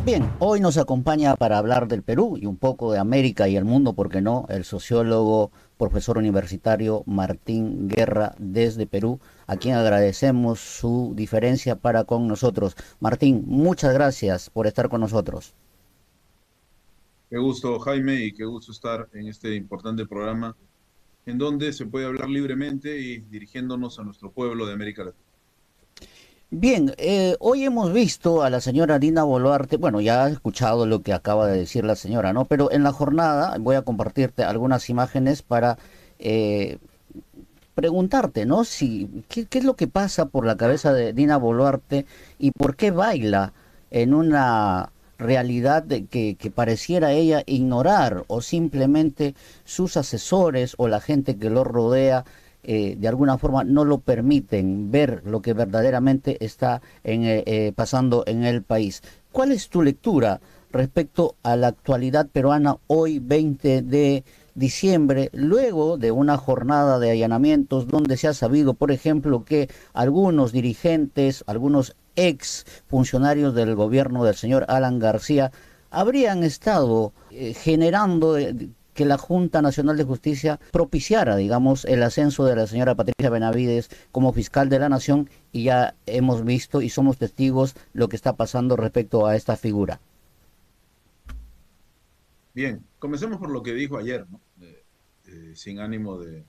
Bien, hoy nos acompaña para hablar del Perú y un poco de América y el mundo, ¿por qué no? El sociólogo, profesor universitario Martín Guerra desde Perú, a quien agradecemos su diferencia para con nosotros. Martín, muchas gracias por estar con nosotros. Qué gusto, Jaime, y qué gusto estar en este importante programa en donde se puede hablar libremente y dirigiéndonos a nuestro pueblo de América Latina. Bien, hoy hemos visto a la señora Dina Boluarte, bueno, ya has escuchado lo que acaba de decir la señora, ¿no? Pero en la jornada voy a compartirte algunas imágenes para eh, preguntarte, ¿no? Si, ¿qué es lo que pasa por la cabeza de Dina Boluarte y por qué baila en una realidad que pareciera ella ignorar o simplemente sus asesores o la gente que lo rodea de alguna forma no lo permiten ver lo que verdaderamente está pasando en el país? ¿Cuál es tu lectura respecto a la actualidad peruana hoy 20 de diciembre, luego de una jornada de allanamientos donde se ha sabido, por ejemplo, que algunos dirigentes, algunos ex funcionarios del gobierno del señor Alan García habrían estado generando que la Junta Nacional de Justicia propiciara, digamos, el ascenso de la señora Patricia Benavides como fiscal de la Nación, y ya hemos visto y somos testigos lo que está pasando respecto a esta figura. Bien, comencemos por lo que dijo ayer, ¿no? Sin ánimo de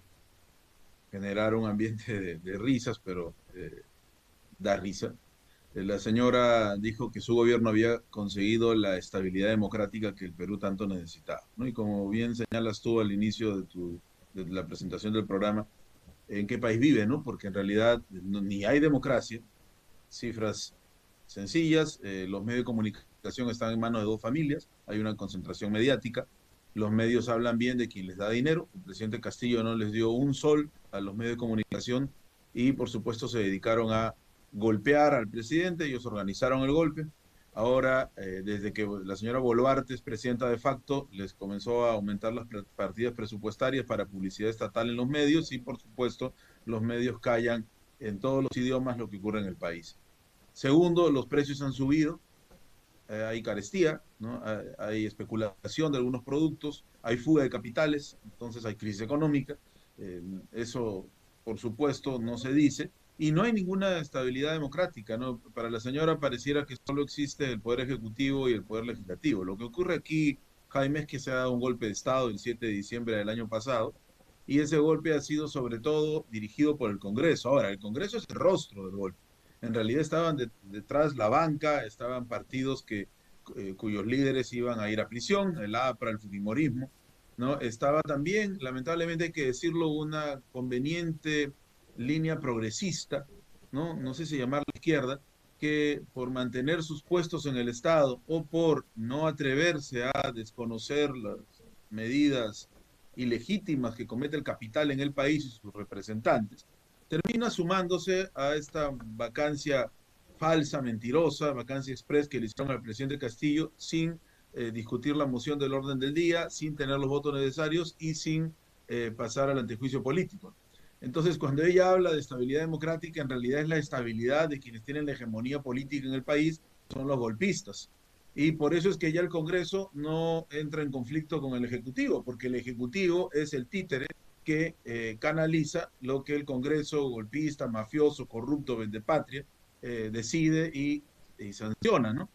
generar un ambiente de risas, pero da risa. La señora dijo que su gobierno había conseguido la estabilidad democrática que el Perú tanto necesitaba, ¿no? Y como bien señalas tú al inicio de la presentación del programa, ¿en qué país vive, no? Porque en realidad ni hay democracia, cifras sencillas, los medios de comunicación están en manos de dos familias, hay una concentración mediática, los medios hablan bien de quien les da dinero, el presidente Castillo no les dio un sol a los medios de comunicación y por supuesto se dedicaron a golpear al presidente, ellos organizaron el golpe. Ahora, desde que la señora Boluarte es presidenta de facto, les comenzó a aumentar las partidas presupuestarias para publicidad estatal en los medios y, por supuesto, los medios callan en todos los idiomas lo que ocurre en el país. Segundo, los precios han subido, hay carestía, ¿no? Hay especulación de algunos productos, hay fuga de capitales, entonces hay crisis económica. Eso, por supuesto, no se dice. Y no hay ninguna estabilidad democrática, ¿no? Para la señora pareciera que solo existe el poder ejecutivo y el poder legislativo. Lo que ocurre aquí, Jaime, es que se ha dado un golpe de Estado el 7 de diciembre del año pasado, y ese golpe ha sido sobre todo dirigido por el Congreso. Ahora, el Congreso es el rostro del golpe. En realidad estaban detrás la banca, estaban partidos cuyos líderes iban a ir a prisión, el APRA, el Fujimorismo, ¿no? Estaba también, lamentablemente hay que decirlo, una conveniente línea progresista, ¿no? No sé si llamarla izquierda, que por mantener sus puestos en el Estado o por no atreverse a desconocer las medidas ilegítimas que comete el capital en el país y sus representantes, termina sumándose a esta vacancia falsa, mentirosa, vacancia express que le hicieron al presidente Castillo sin discutir la moción del orden del día, sin tener los votos necesarios y sin pasar al antejuicio político. Entonces, cuando ella habla de estabilidad democrática, en realidad es la estabilidad de quienes tienen la hegemonía política en el país, son los golpistas. Y por eso es que ya el Congreso no entra en conflicto con el Ejecutivo, porque el Ejecutivo es el títere que canaliza lo que el Congreso golpista, mafioso, corrupto, vendepatria, decide y sanciona, ¿no?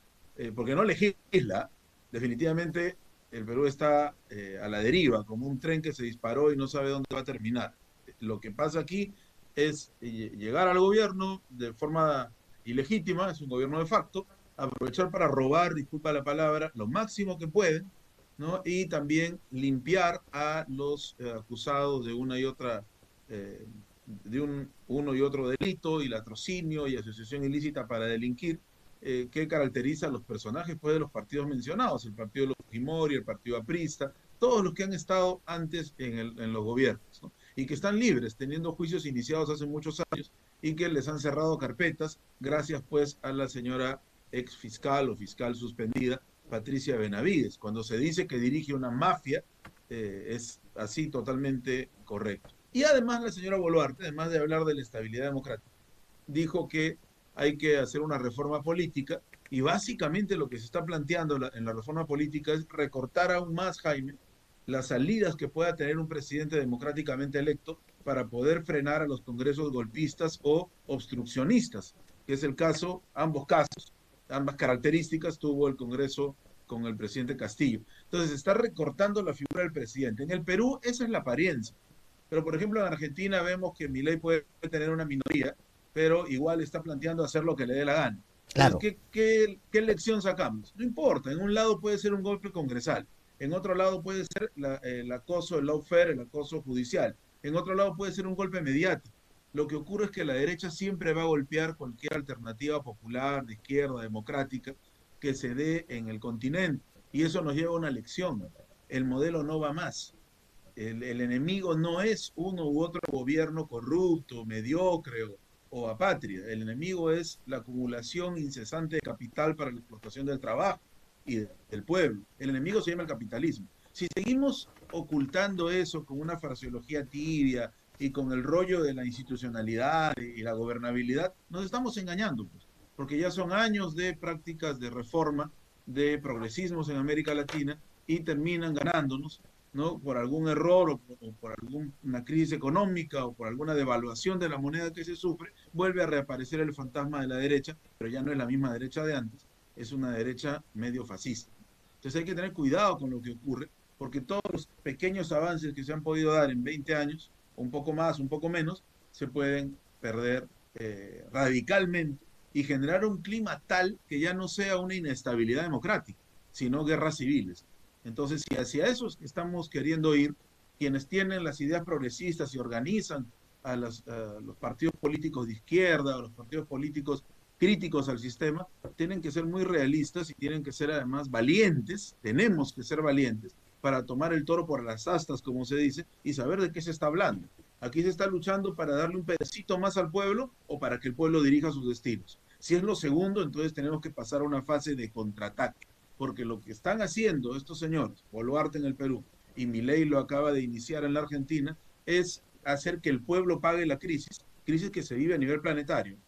Porque no legisla. Definitivamente el Perú está a la deriva, como un tren que se disparó y no sabe dónde va a terminar. Lo que pasa aquí es llegar al gobierno de forma ilegítima, es un gobierno de facto, aprovechar para robar, disculpa la palabra, lo máximo que pueden, ¿no? Y también limpiar a los acusados de una y otra, de uno y otro delito, y latrocinio y asociación ilícita para delinquir, que caracteriza a los personajes pues, de los partidos mencionados, el partido de los Fujimori, el partido aprista, todos los que han estado antes en los gobiernos, ¿no? Y que están libres, teniendo juicios iniciados hace muchos años y que les han cerrado carpetas gracias pues a la señora ex fiscal o fiscal suspendida Patricia Benavides. Cuando se dice que dirige una mafia, es así totalmente correcto. Y además la señora Boluarte, además de hablar de la estabilidad democrática, dijo que hay que hacer una reforma política y básicamente lo que se está planteando en la reforma política es recortar aún más, Jaime, las salidas que pueda tener un presidente democráticamente electo para poder frenar a los congresos golpistas o obstruccionistas, que es el caso, ambos casos, ambas características tuvo el Congreso con el presidente Castillo. Entonces, se está recortando la figura del presidente. En el Perú, esa es la apariencia. Pero, por ejemplo, en Argentina vemos que Milei puede tener una minoría, pero igual está planteando hacer lo que le dé la gana. Entonces, Claro. ¿qué lección sacamos? No importa, en un lado puede ser un golpe congresal, en otro lado puede ser el acoso, el lawfare, el acoso judicial, en otro lado puede ser un golpe mediático. Lo que ocurre es que la derecha siempre va a golpear cualquier alternativa popular, de izquierda, democrática, que se dé en el continente. Y eso nos lleva a una lección. El modelo no va más. El enemigo no es uno u otro gobierno corrupto, mediocre o apátrida. El enemigo es la acumulación incesante de capital para la explotación del trabajo y del pueblo. El enemigo se llama el capitalismo. Si seguimos ocultando eso con una fraseología tibia y con el rollo de la institucionalidad y la gobernabilidad, nos estamos engañando, pues, porque ya son años de prácticas de reforma, de progresismos en América Latina y terminan ganándonos, ¿no? Por algún error o por alguna crisis económica o por alguna devaluación de la moneda que se sufre, vuelve a reaparecer el fantasma de la derecha, pero ya no es la misma derecha de antes, es una derecha medio fascista. Entonces hay que tener cuidado con lo que ocurre, porque todos los pequeños avances que se han podido dar en 20 años, un poco más, un poco menos, se pueden perder radicalmente y generar un clima tal que ya no sea una inestabilidad democrática, sino guerras civiles. Entonces, si hacia eso estamos queriendo ir, quienes tienen las ideas progresistas y organizan a los partidos políticos de izquierda, a los partidos políticos críticos al sistema, tienen que ser muy realistas y tienen que ser además valientes, tenemos que ser valientes para tomar el toro por las astas, como se dice, y saber de qué se está hablando. Aquí se está luchando para darle un pedacito más al pueblo o para que el pueblo dirija sus destinos. Si es lo segundo, entonces tenemos que pasar a una fase de contraataque, porque lo que están haciendo estos señores, Boluarte en el Perú y Milei lo acaba de iniciar en la Argentina, es hacer que el pueblo pague la crisis que se vive a nivel planetario,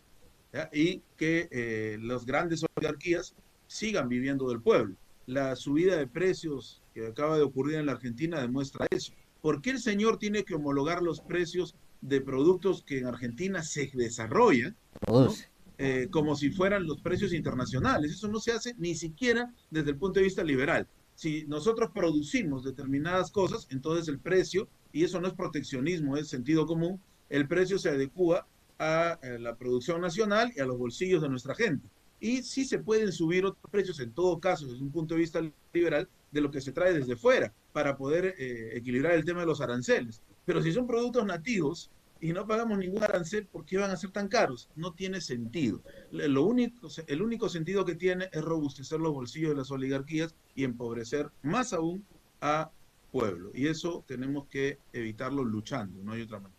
¿ya? Y que las grandes oligarquías sigan viviendo del pueblo. La subida de precios que acaba de ocurrir en la Argentina demuestra eso. ¿Por qué el señor tiene que homologar los precios de productos que en Argentina se desarrollan, ¿no? Produce. Como si fueran los precios internacionales? Eso no se hace ni siquiera desde el punto de vista liberal. Si nosotros producimos determinadas cosas, entonces el precio, y eso no es proteccionismo, es sentido común, el precio se adecua a la producción nacional y a los bolsillos de nuestra gente. Y sí se pueden subir otros precios, en todo caso, desde un punto de vista liberal, de lo que se trae desde fuera, para poder equilibrar el tema de los aranceles. Pero si son productos nativos y no pagamos ningún arancel, ¿por qué van a ser tan caros? No tiene sentido. El único sentido que tiene es robustecer los bolsillos de las oligarquías y empobrecer más aún a pueblo. Y eso tenemos que evitarlo luchando, no hay otra manera.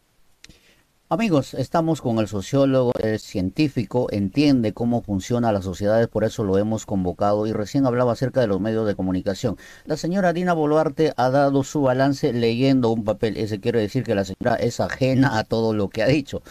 Amigos, estamos con el sociólogo, el científico, entiende cómo funciona las sociedades, por eso lo hemos convocado y recién hablaba acerca de los medios de comunicación. La señora Dina Boluarte ha dado su balance leyendo un papel, ese quiere decir que la señora es ajena a todo lo que ha dicho.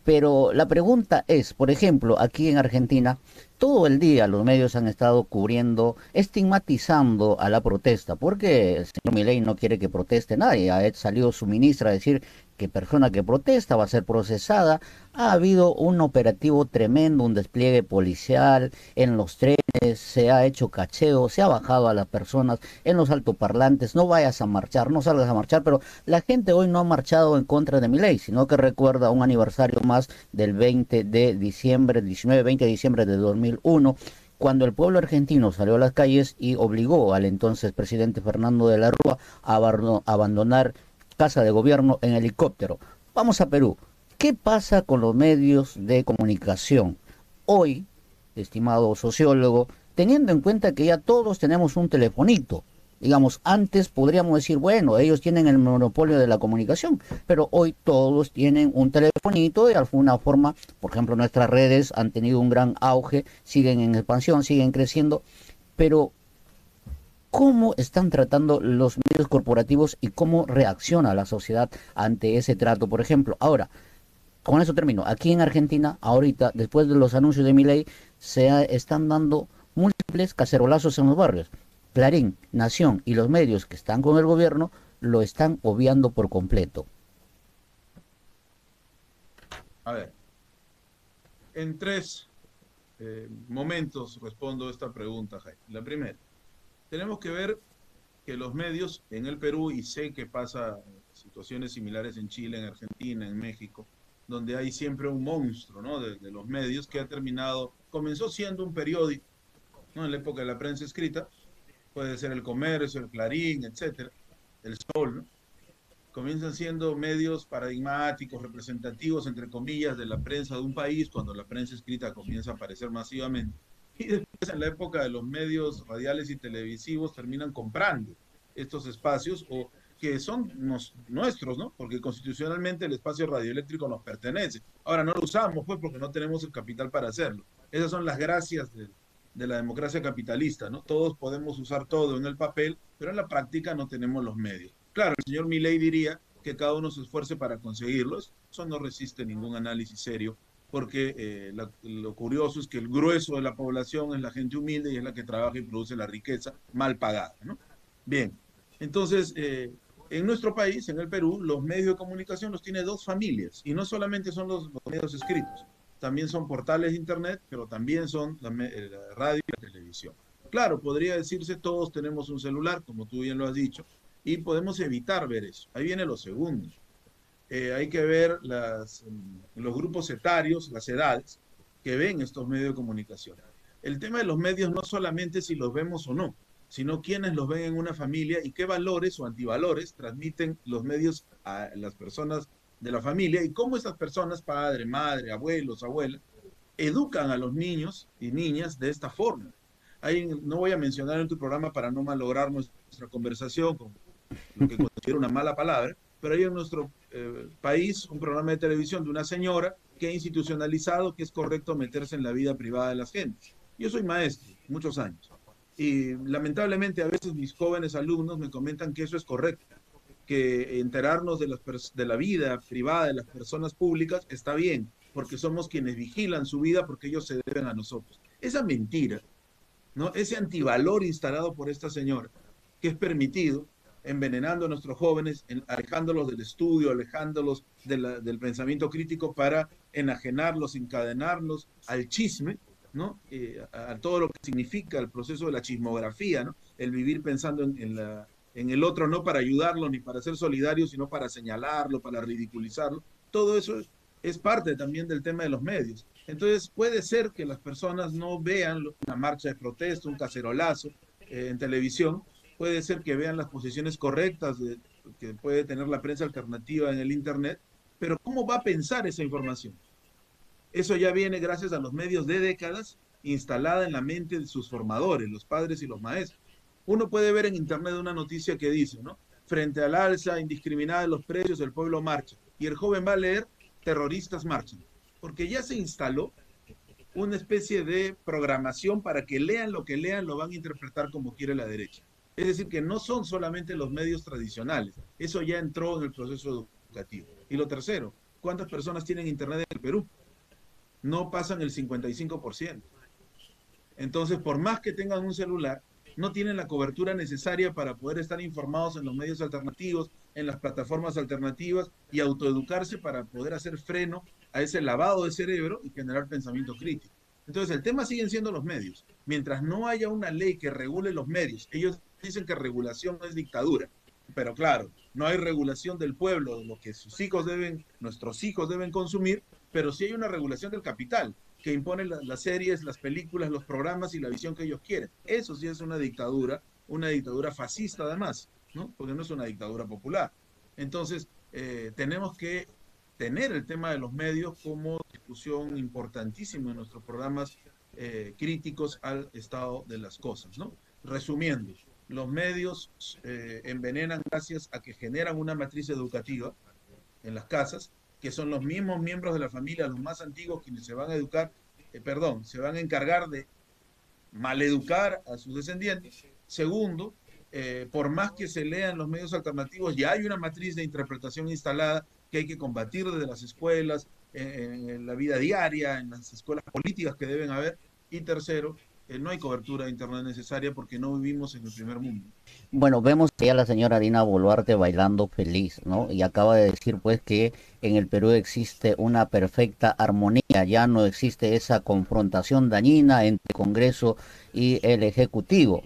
Pero la pregunta es, por ejemplo, aquí en Argentina, todo el día los medios han estado cubriendo, estigmatizando a la protesta, porque el señor Milei no quiere que proteste nadie. Ha salido su ministra a decir que persona que protesta va a ser procesada. Ha habido un operativo tremendo, un despliegue policial en los trenes, se ha hecho cacheo, se ha bajado a las personas en los altoparlantes, no vayas a marchar, no salgas a marchar, pero la gente hoy no ha marchado en contra de Milei, sino que recuerda un aniversario más del 20 de diciembre, 19-20 de diciembre de 2001, cuando el pueblo argentino salió a las calles y obligó al entonces presidente Fernando de la Rúa a abandonar casa de gobierno en helicóptero. Vamos a Perú. ¿Qué pasa con los medios de comunicación hoy, estimado sociólogo, teniendo en cuenta que ya todos tenemos un telefonito? Digamos, antes podríamos decir, bueno, ellos tienen el monopolio de la comunicación, pero hoy todos tienen un telefonito de alguna forma. Por ejemplo, nuestras redes han tenido un gran auge, siguen en expansión, siguen creciendo, pero ¿cómo están tratando los medios corporativos y cómo reacciona la sociedad ante ese trato? Por ejemplo, ahora, con eso termino. Aquí en Argentina, ahorita, después de los anuncios de Milei, están dando múltiples cacerolazos en los barrios. Clarín, Nación y los medios que están con el gobierno lo están obviando por completo. A ver, en tres momentos respondo esta pregunta, Jaime. La primera, tenemos que ver que los medios en el Perú, y sé que pasa situaciones similares en Chile, en Argentina, en México, donde hay siempre un monstruo, ¿no? De los medios que ha terminado, comenzó siendo un periódico, ¿no? En la época de la prensa escrita, puede ser el Comercio, el Clarín, etcétera, el Sol, ¿no? Comienzan siendo medios paradigmáticos, representativos, entre comillas, de la prensa de un país, cuando la prensa escrita comienza a aparecer masivamente. Y después, en la época de los medios radiales y televisivos, terminan comprando estos espacios o que son nuestros, ¿no? Porque constitucionalmente el espacio radioeléctrico nos pertenece. Ahora no lo usamos, pues, porque no tenemos el capital para hacerlo. Esas son las gracias de la democracia capitalista, ¿no? Todos podemos usar todo en el papel, pero en la práctica no tenemos los medios. Claro, el señor Milei diría que cada uno se esfuerce para conseguirlo. Eso no resiste ningún análisis serio, porque lo curioso es que el grueso de la población es la gente humilde y es la que trabaja y produce la riqueza mal pagada, ¿no? Bien, entonces, en nuestro país, en el Perú, los medios de comunicación los tiene dos familias, y no solamente son los medios escritos, también son portales de internet, pero también son la radio y la televisión. Claro, podría decirse todos tenemos un celular, como tú bien lo has dicho, y podemos evitar ver eso. Ahí viene lo segundo. Hay que ver los grupos etarios, las edades, que ven estos medios de comunicación. El tema de los medios no solamente si los vemos o no, sino quiénes los ven en una familia y qué valores o antivalores transmiten los medios a las personas de la familia y cómo estas personas, padre, madre, abuelos, abuelas, educan a los niños y niñas de esta forma. No voy a mencionar en tu programa para no malograr nuestra conversación con lo que considero una mala palabra, pero hay en nuestro país un programa de televisión de una señora que ha institucionalizado que es correcto meterse en la vida privada de las gentes. Yo soy maestro, muchos años, y lamentablemente a veces mis jóvenes alumnos me comentan que eso es correcto, que enterarnos de la vida privada de las personas públicas está bien, porque somos quienes vigilan su vida porque ellos se deben a nosotros. Esa mentira, ¿no? Ese antivalor instalado por esta señora, que es permitido, envenenando a nuestros jóvenes, alejándolos del estudio, alejándolos del pensamiento crítico para enajenarlos, encadenarlos al chisme, ¿no? A todo lo que significa el proceso de la chismografía, ¿no? El vivir pensando en el otro, no para ayudarlo ni para ser solidario, sino para señalarlo, para ridiculizarlo. Todo eso es parte también del tema de los medios. Entonces, puede ser que las personas no vean una marcha de protesta, un cacerolazo en televisión, puede ser que vean las posiciones correctas que puede tener la prensa alternativa en el Internet, pero ¿cómo va a pensar esa información? Eso ya viene gracias a los medios de décadas instalada en la mente de sus formadores, los padres y los maestros. Uno puede ver en Internet una noticia que dice, ¿no? Frente al alza indiscriminada de los precios, el pueblo marcha. Y el joven va a leer, terroristas marchan. Porque ya se instaló una especie de programación para que lean lo que lean, lo van a interpretar como quiere la derecha. Es decir, que no son solamente los medios tradicionales. Eso ya entró en el proceso educativo. Y lo tercero, ¿cuántas personas tienen Internet en el Perú? No pasan el 55%. Entonces, por más que tengan un celular, no tienen la cobertura necesaria para poder estar informados en los medios alternativos, en las plataformas alternativas y autoeducarse para poder hacer freno a ese lavado de cerebro y generar pensamiento crítico. Entonces, el tema siguen siendo los medios. Mientras no haya una ley que regule los medios, ellos dicen que regulación no es dictadura, pero claro, no hay regulación del pueblo, de lo que sus hijos deben, nuestros hijos deben consumir, pero sí hay una regulación del capital que impone las series, las películas, los programas y la visión que ellos quieren. Eso sí es una dictadura fascista además, ¿no? Porque no es una dictadura popular. Entonces, tenemos que tener el tema de los medios como discusión importantísima en nuestros programas críticos al estado de las cosas, ¿no? Resumiendo, los medios envenenan gracias a que generan una matriz educativa en las casas, que son los mismos miembros de la familia, los más antiguos, quienes se van a educar, se van a encargar de maleducar a sus descendientes. Segundo, por más que se lean los medios alternativos, ya hay una matriz de interpretación instalada que hay que combatir desde las escuelas, en la vida diaria, en las escuelas políticas que deben haber. Y tercero, no hay cobertura de Internet necesaria porque no vivimos en el primer mundo. Bueno, vemos que ya la señora Dina Boluarte bailando feliz, ¿no? Y acaba de decir pues que en el Perú existe una perfecta armonía, ya no existe esa confrontación dañina entre Congreso y el Ejecutivo.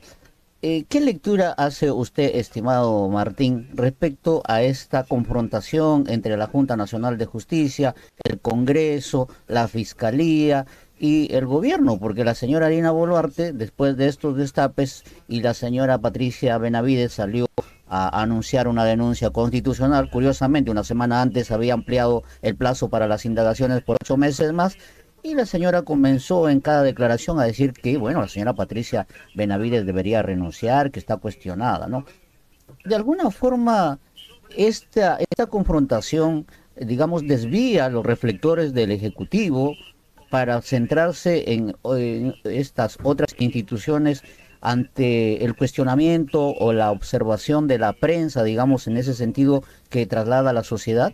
¿Qué lectura hace usted, estimado Martín, respecto a esta confrontación entre la Junta Nacional de Justicia, el Congreso, la Fiscalía y el gobierno? Porque la señora Dina Boluarte, después de estos destapes, y la señora Patricia Benavides salió a anunciar una denuncia constitucional. Curiosamente, una semana antes había ampliado el plazo para las indagaciones por 8 meses más. Y la señora comenzó en cada declaración a decir que, bueno, la señora Patricia Benavides debería renunciar, que está cuestionada, ¿no? De alguna forma, esta confrontación, digamos, desvía los reflectores del Ejecutivo para centrarse en estas otras instituciones ante el cuestionamiento o la observación de la prensa, digamos, en ese sentido que traslada a la sociedad.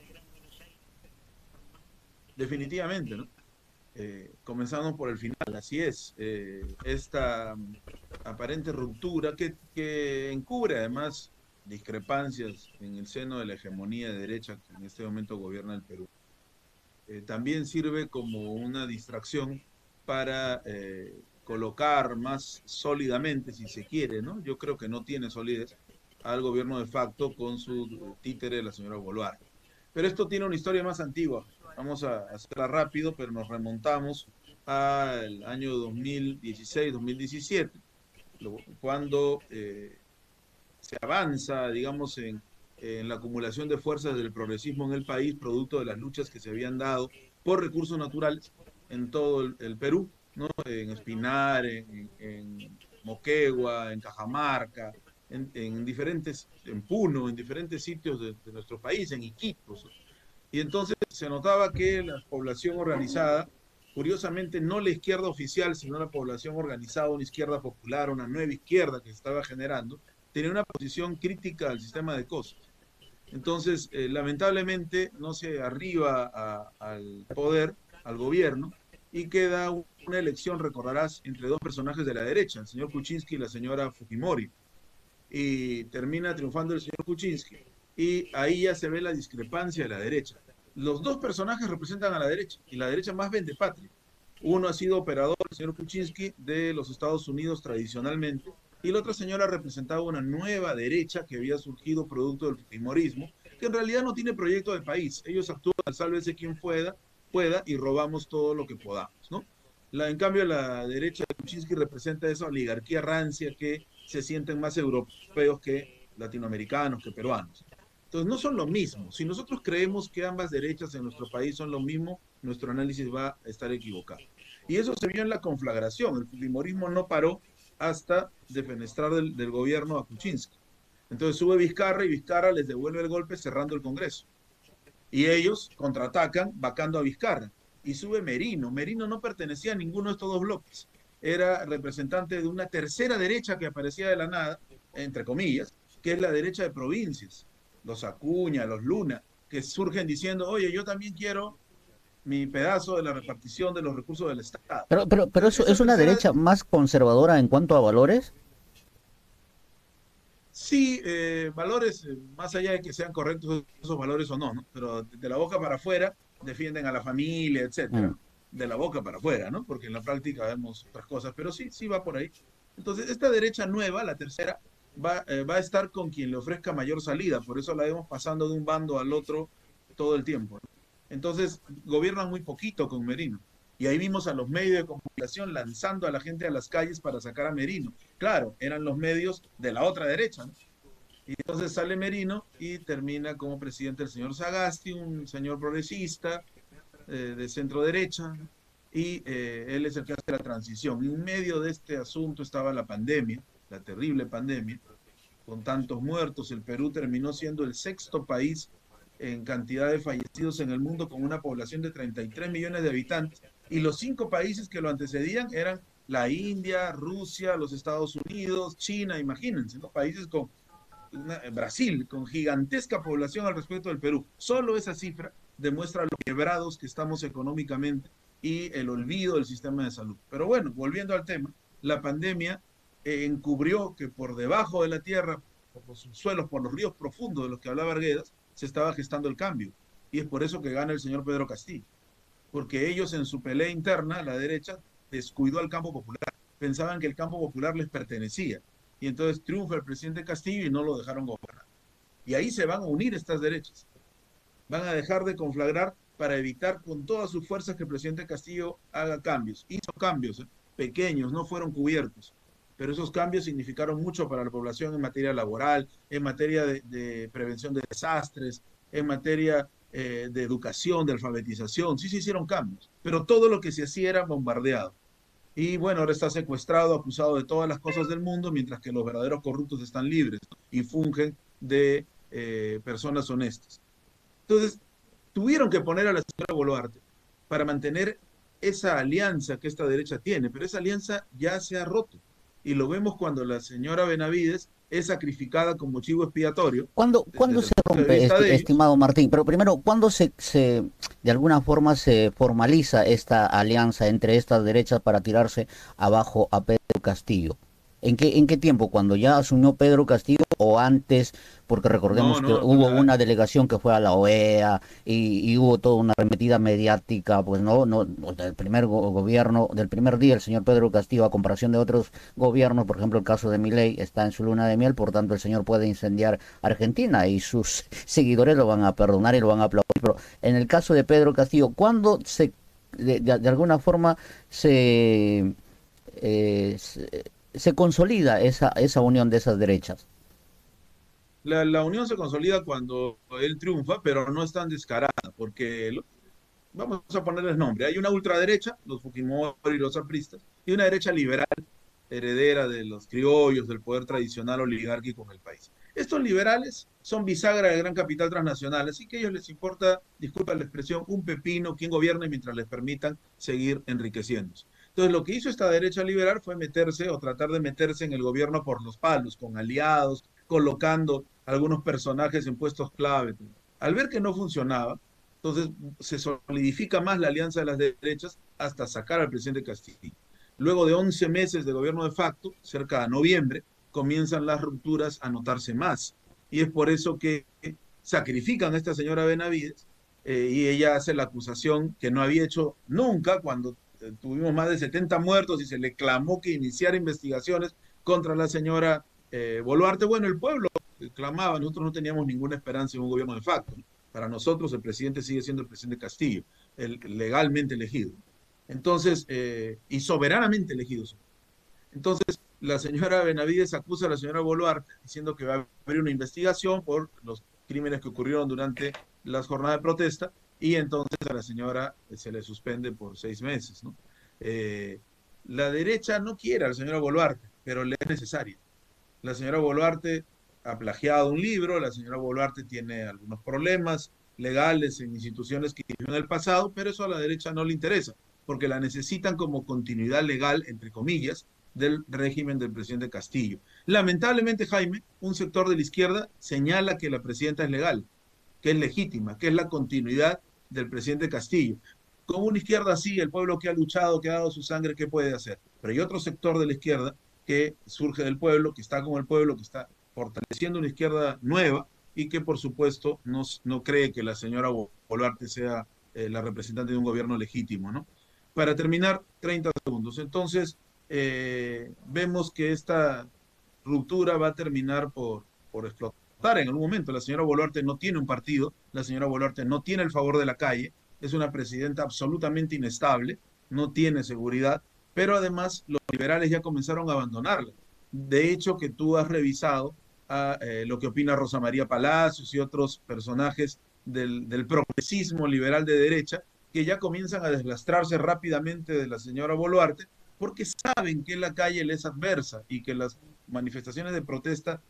Definitivamente, ¿no? Comenzando por el final, así es. Esta aparente ruptura que encubre además discrepancias en el seno de la hegemonía de derecha que en este momento gobierna el Perú, también sirve como una distracción para colocar más sólidamente, si se quiere, ¿no? Yo creo que no tiene solidez al gobierno de facto con su títere, la señora Boluarte. Pero esto tiene una historia más antigua. Vamos a hacerla rápido, pero nos remontamos al año 2016-2017, cuando se avanza, digamos, en la acumulación de fuerzas del progresismo en el país, producto de las luchas que se habían dado por recursos naturales en todo el Perú, ¿no? En Espinar, en Moquegua, en Cajamarca, en diferentes, en Puno, en diferentes sitios de nuestro país, en Iquitos. Y entonces se notaba que la población organizada, curiosamente no la izquierda oficial, sino la población organizada, una izquierda popular, una nueva izquierda que se estaba generando, tenía una posición crítica al sistema de costos. Entonces, lamentablemente, no se arriba al poder, al gobierno, y queda una elección, recordarás, entre dos personajes de la derecha, el señor Kuczynski y la señora Fujimori. Y termina triunfando el señor Kuczynski. Y ahí ya se ve la discrepancia de la derecha. Los dos personajes representan a la derecha, y la derecha más vende patria. Uno ha sido operador, el señor Kuczynski, de los Estados Unidos tradicionalmente, y la otra señora representaba una nueva derecha que había surgido producto del fujimorismo, que en realidad no tiene proyecto de país. Ellos actúan al sálvese quien pueda y robamos todo lo que podamos, ¿no? En cambio, la derecha de Kuczynski representa esa oligarquía rancia que se sienten más europeos que latinoamericanos, que peruanos. Entonces, no son lo mismo. Si nosotros creemos que ambas derechas en nuestro país son lo mismo, nuestro análisis va a estar equivocado. Y eso se vio en la conflagración. El fujimorismo no paró hasta defenestrar del gobierno a Kuczynski. Entonces sube Vizcarra y Vizcarra les devuelve el golpe cerrando el Congreso. Y ellos contraatacan vacando a Vizcarra. Y sube Merino. Merino no pertenecía a ninguno de estos dos bloques. Era representante de una tercera derecha que aparecía de la nada, entre comillas, que es la derecha de provincias. Los Acuña, los Luna, que surgen diciendo, oye, yo también quiero mi pedazo de la repartición de los recursos del Estado. Pero Entonces, eso esa es una tercera, derecha más conservadora en cuanto a valores. sí, valores, más allá de que sean correctos esos valores o no, ¿no? Pero de la boca para afuera defienden a la familia, etcétera, Mm. ¿no? De la boca para afuera, ¿no? Porque en la práctica vemos otras cosas, pero sí, sí va por ahí. Entonces, esta derecha nueva, la tercera, va a estar con quien le ofrezca mayor salida, por eso la vemos pasando de un bando al otro todo el tiempo, ¿no? Entonces, gobiernan muy poquito con Merino. Y ahí vimos a los medios de comunicación lanzando a la gente a las calles para sacar a Merino. Claro, eran los medios de la otra derecha, ¿no? Y entonces sale Merino y termina como presidente el señor Sagasti, un señor progresista de centro derecha, ¿no? Y él es el que hace la transición. Y en medio de este asunto estaba la pandemia, la terrible pandemia, con tantos muertos. El Perú terminó siendo el sexto país en cantidad de fallecidos en el mundo, con una población de 33 millones de habitantes. Y los cinco países que lo antecedían eran la India, Rusia, los Estados Unidos, China, imagínense, ¿no? Países con Brasil, con gigantesca población al respecto del Perú. Solo esa cifra demuestra lo quebrados que estamos económicamente y el olvido del sistema de salud. Pero bueno, volviendo al tema, la pandemia encubrió que por debajo de la tierra, por los subsuelos, por los ríos profundos de los que hablaba Arguedas, se estaba gestando el cambio. Y es por eso que gana el señor Pedro Castillo. Porque ellos en su pelea interna, la derecha, descuidó al campo popular. Pensaban que el campo popular les pertenecía. Y entonces triunfa el presidente Castillo y no lo dejaron gobernar. Y ahí se van a unir estas derechas. Van a dejar de conflagrar para evitar con todas sus fuerzas que el presidente Castillo haga cambios. Hizo cambios, pequeños, no fueron cubiertos, pero esos cambios significaron mucho para la población en materia laboral, en materia de prevención de desastres, en materia de educación, de alfabetización. Sí se hicieron cambios, pero todo lo que se hacía era bombardeado. Y bueno, ahora está secuestrado, acusado de todas las cosas del mundo, mientras que los verdaderos corruptos están libres, ¿no? Y fungen de personas honestas. Entonces, tuvieron que poner a la señora Boluarte para mantener esa alianza que esta derecha tiene, pero esa alianza ya se ha roto. Y lo vemos cuando la señora Benavides es sacrificada como chivo expiatorio ¿Cuándo desde se el punto de rompe, vista de ellos. estimado Martín? Pero primero, ¿cuándo de alguna forma se formaliza esta alianza entre estas derechas para tirarse abajo a Pedro Castillo? En qué tiempo? ¿Cuando ya asumió Pedro Castillo o antes? Porque recordemos No, que no, hubo una delegación que fue a la OEA y hubo toda una arremetida mediática, pues del primer gobierno, del primer día el señor Pedro Castillo, a comparación de otros gobiernos, por ejemplo el caso de Milei está en su luna de miel, por tanto el señor puede incendiar Argentina y sus seguidores lo van a perdonar y lo van a aplaudir. Pero en el caso de Pedro Castillo, ¿cuándo de alguna forma se, se consolida esa unión de esas derechas? la unión se consolida cuando él triunfa, pero no es tan descarada, porque vamos a ponerles nombre. Hay una ultraderecha, los Fujimori y los apristas, y una derecha liberal, heredera de los criollos, del poder tradicional oligárquico en el país. Estos liberales son bisagra del gran capital transnacional, así que a ellos les importa, disculpa la expresión, un pepino quien gobierne mientras les permitan seguir enriqueciéndose. Entonces, lo que hizo esta derecha liberal fue meterse o tratar de meterse en el gobierno por los palos, con aliados, colocando algunos personajes en puestos clave. Al ver que no funcionaba, entonces se solidifica más la alianza de las derechas hasta sacar al presidente Castillo. Luego de 11 meses de gobierno de facto, cerca de noviembre, comienzan las rupturas a notarse más. Y es por eso que sacrifican a esta señora Benavides y ella hace la acusación que no había hecho nunca cuando tuvimos más de 70 muertos y se le clamó que iniciara investigaciones contra la señora Boluarte. Bueno, el pueblo clamaba, nosotros no teníamos ninguna esperanza en un gobierno de facto, ¿no? Para nosotros el presidente sigue siendo el presidente Castillo, el legalmente elegido. Entonces, y soberanamente elegido. Entonces, la señora Benavides acusa a la señora Boluarte diciendo que va a haber una investigación por los crímenes que ocurrieron durante las jornadas de protesta y entonces a la señora se le suspende por 6 meses, ¿no? La derecha no quiere a la señora Boluarte, pero le es necesaria. La señora Boluarte ha plagiado un libro, la señora Boluarte tiene algunos problemas legales en instituciones que hicieron en el pasado, pero eso a la derecha no le interesa, porque la necesitan como continuidad legal, entre comillas, del régimen del presidente Castillo. Lamentablemente, Jaime, un sector de la izquierda señala que la presidenta es legal, que es legítima, que es la continuidad del presidente Castillo. Con una izquierda así, el pueblo que ha luchado, que ha dado su sangre, ¿qué puede hacer? Pero hay otro sector de la izquierda que surge del pueblo, que está con el pueblo, que está fortaleciendo una izquierda nueva y que por supuesto no cree que la señora Boluarte sea la representante de un gobierno legítimo, ¿no? Para terminar, 30 segundos. Entonces, vemos que esta ruptura va a terminar por explotar en algún momento. La señora Boluarte no tiene un partido, la señora Boluarte no tiene el favor de la calle, es una presidenta absolutamente inestable, no tiene seguridad, pero además los liberales ya comenzaron a abandonarla. De hecho, que tú has revisado lo que opina Rosa María Palacios y otros personajes del progresismo liberal de derecha, que ya comienzan a deslastrarse rápidamente de la señora Boluarte, porque saben que la calle les es adversa y que las manifestaciones de protesta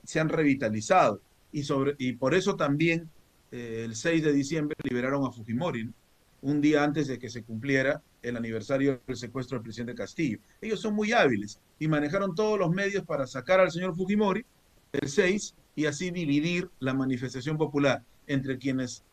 se han revitalizado. Y por eso también el 6 de diciembre liberaron a Fujimori, ¿no? Un día antes de que se cumpliera el aniversario del secuestro del presidente Castillo. Ellos son muy hábiles y manejaron todos los medios para sacar al señor Fujimori el 6 y así dividir la manifestación popular entre quienes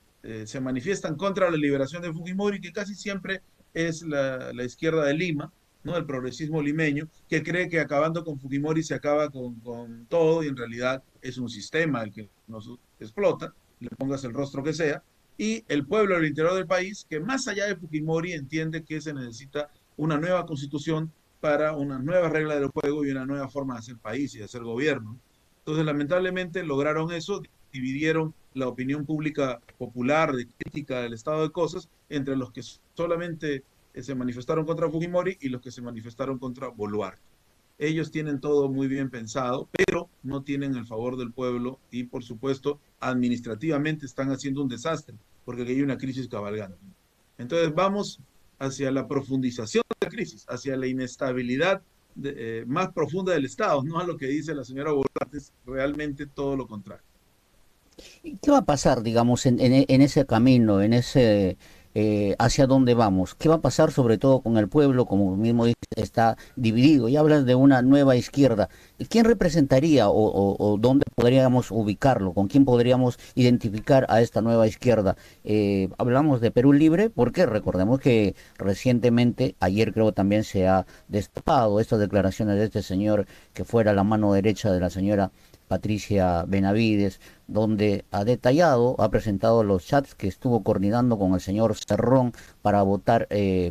se manifiestan contra la liberación de Fujimori, que casi siempre es la izquierda de Lima, ¿no? El progresismo limeño, que cree que acabando con Fujimori se acaba con todo y en realidad es un sistema el que nos explota, le pongas el rostro que sea, y el pueblo del interior del país, que más allá de Fujimori entiende que se necesita una nueva constitución para una nueva regla del juego y una nueva forma de hacer país y de hacer gobierno. Entonces, lamentablemente lograron eso, dividieron la opinión pública popular de crítica del estado de cosas entre los que solamente se manifestaron contra Fujimori y los que se manifestaron contra Boluarte. Ellos tienen todo muy bien pensado, pero no tienen el favor del pueblo y, por supuesto, administrativamente están haciendo un desastre, porque hay una crisis cabalgando. Entonces, vamos hacia la profundización de la crisis, hacia la inestabilidad más profunda del Estado, no a lo que dice la señora Boluarte, es realmente todo lo contrario. ¿Y qué va a pasar, digamos, en ese camino, en ese hacia dónde vamos? ¿Qué va a pasar sobre todo con el pueblo, como mismo dice, está dividido? Y hablas de una nueva izquierda. ¿Quién representaría o dónde podríamos ubicarlo? ¿Con quién podríamos identificar a esta nueva izquierda? Hablamos de Perú Libre porque recordemos que recientemente, ayer creo también se ha destapado estas declaraciones de este señor que fuera la mano derecha de la señora Patricia Benavides, donde ha detallado, ha presentado los chats que estuvo coordinando con el señor Cerrón para votar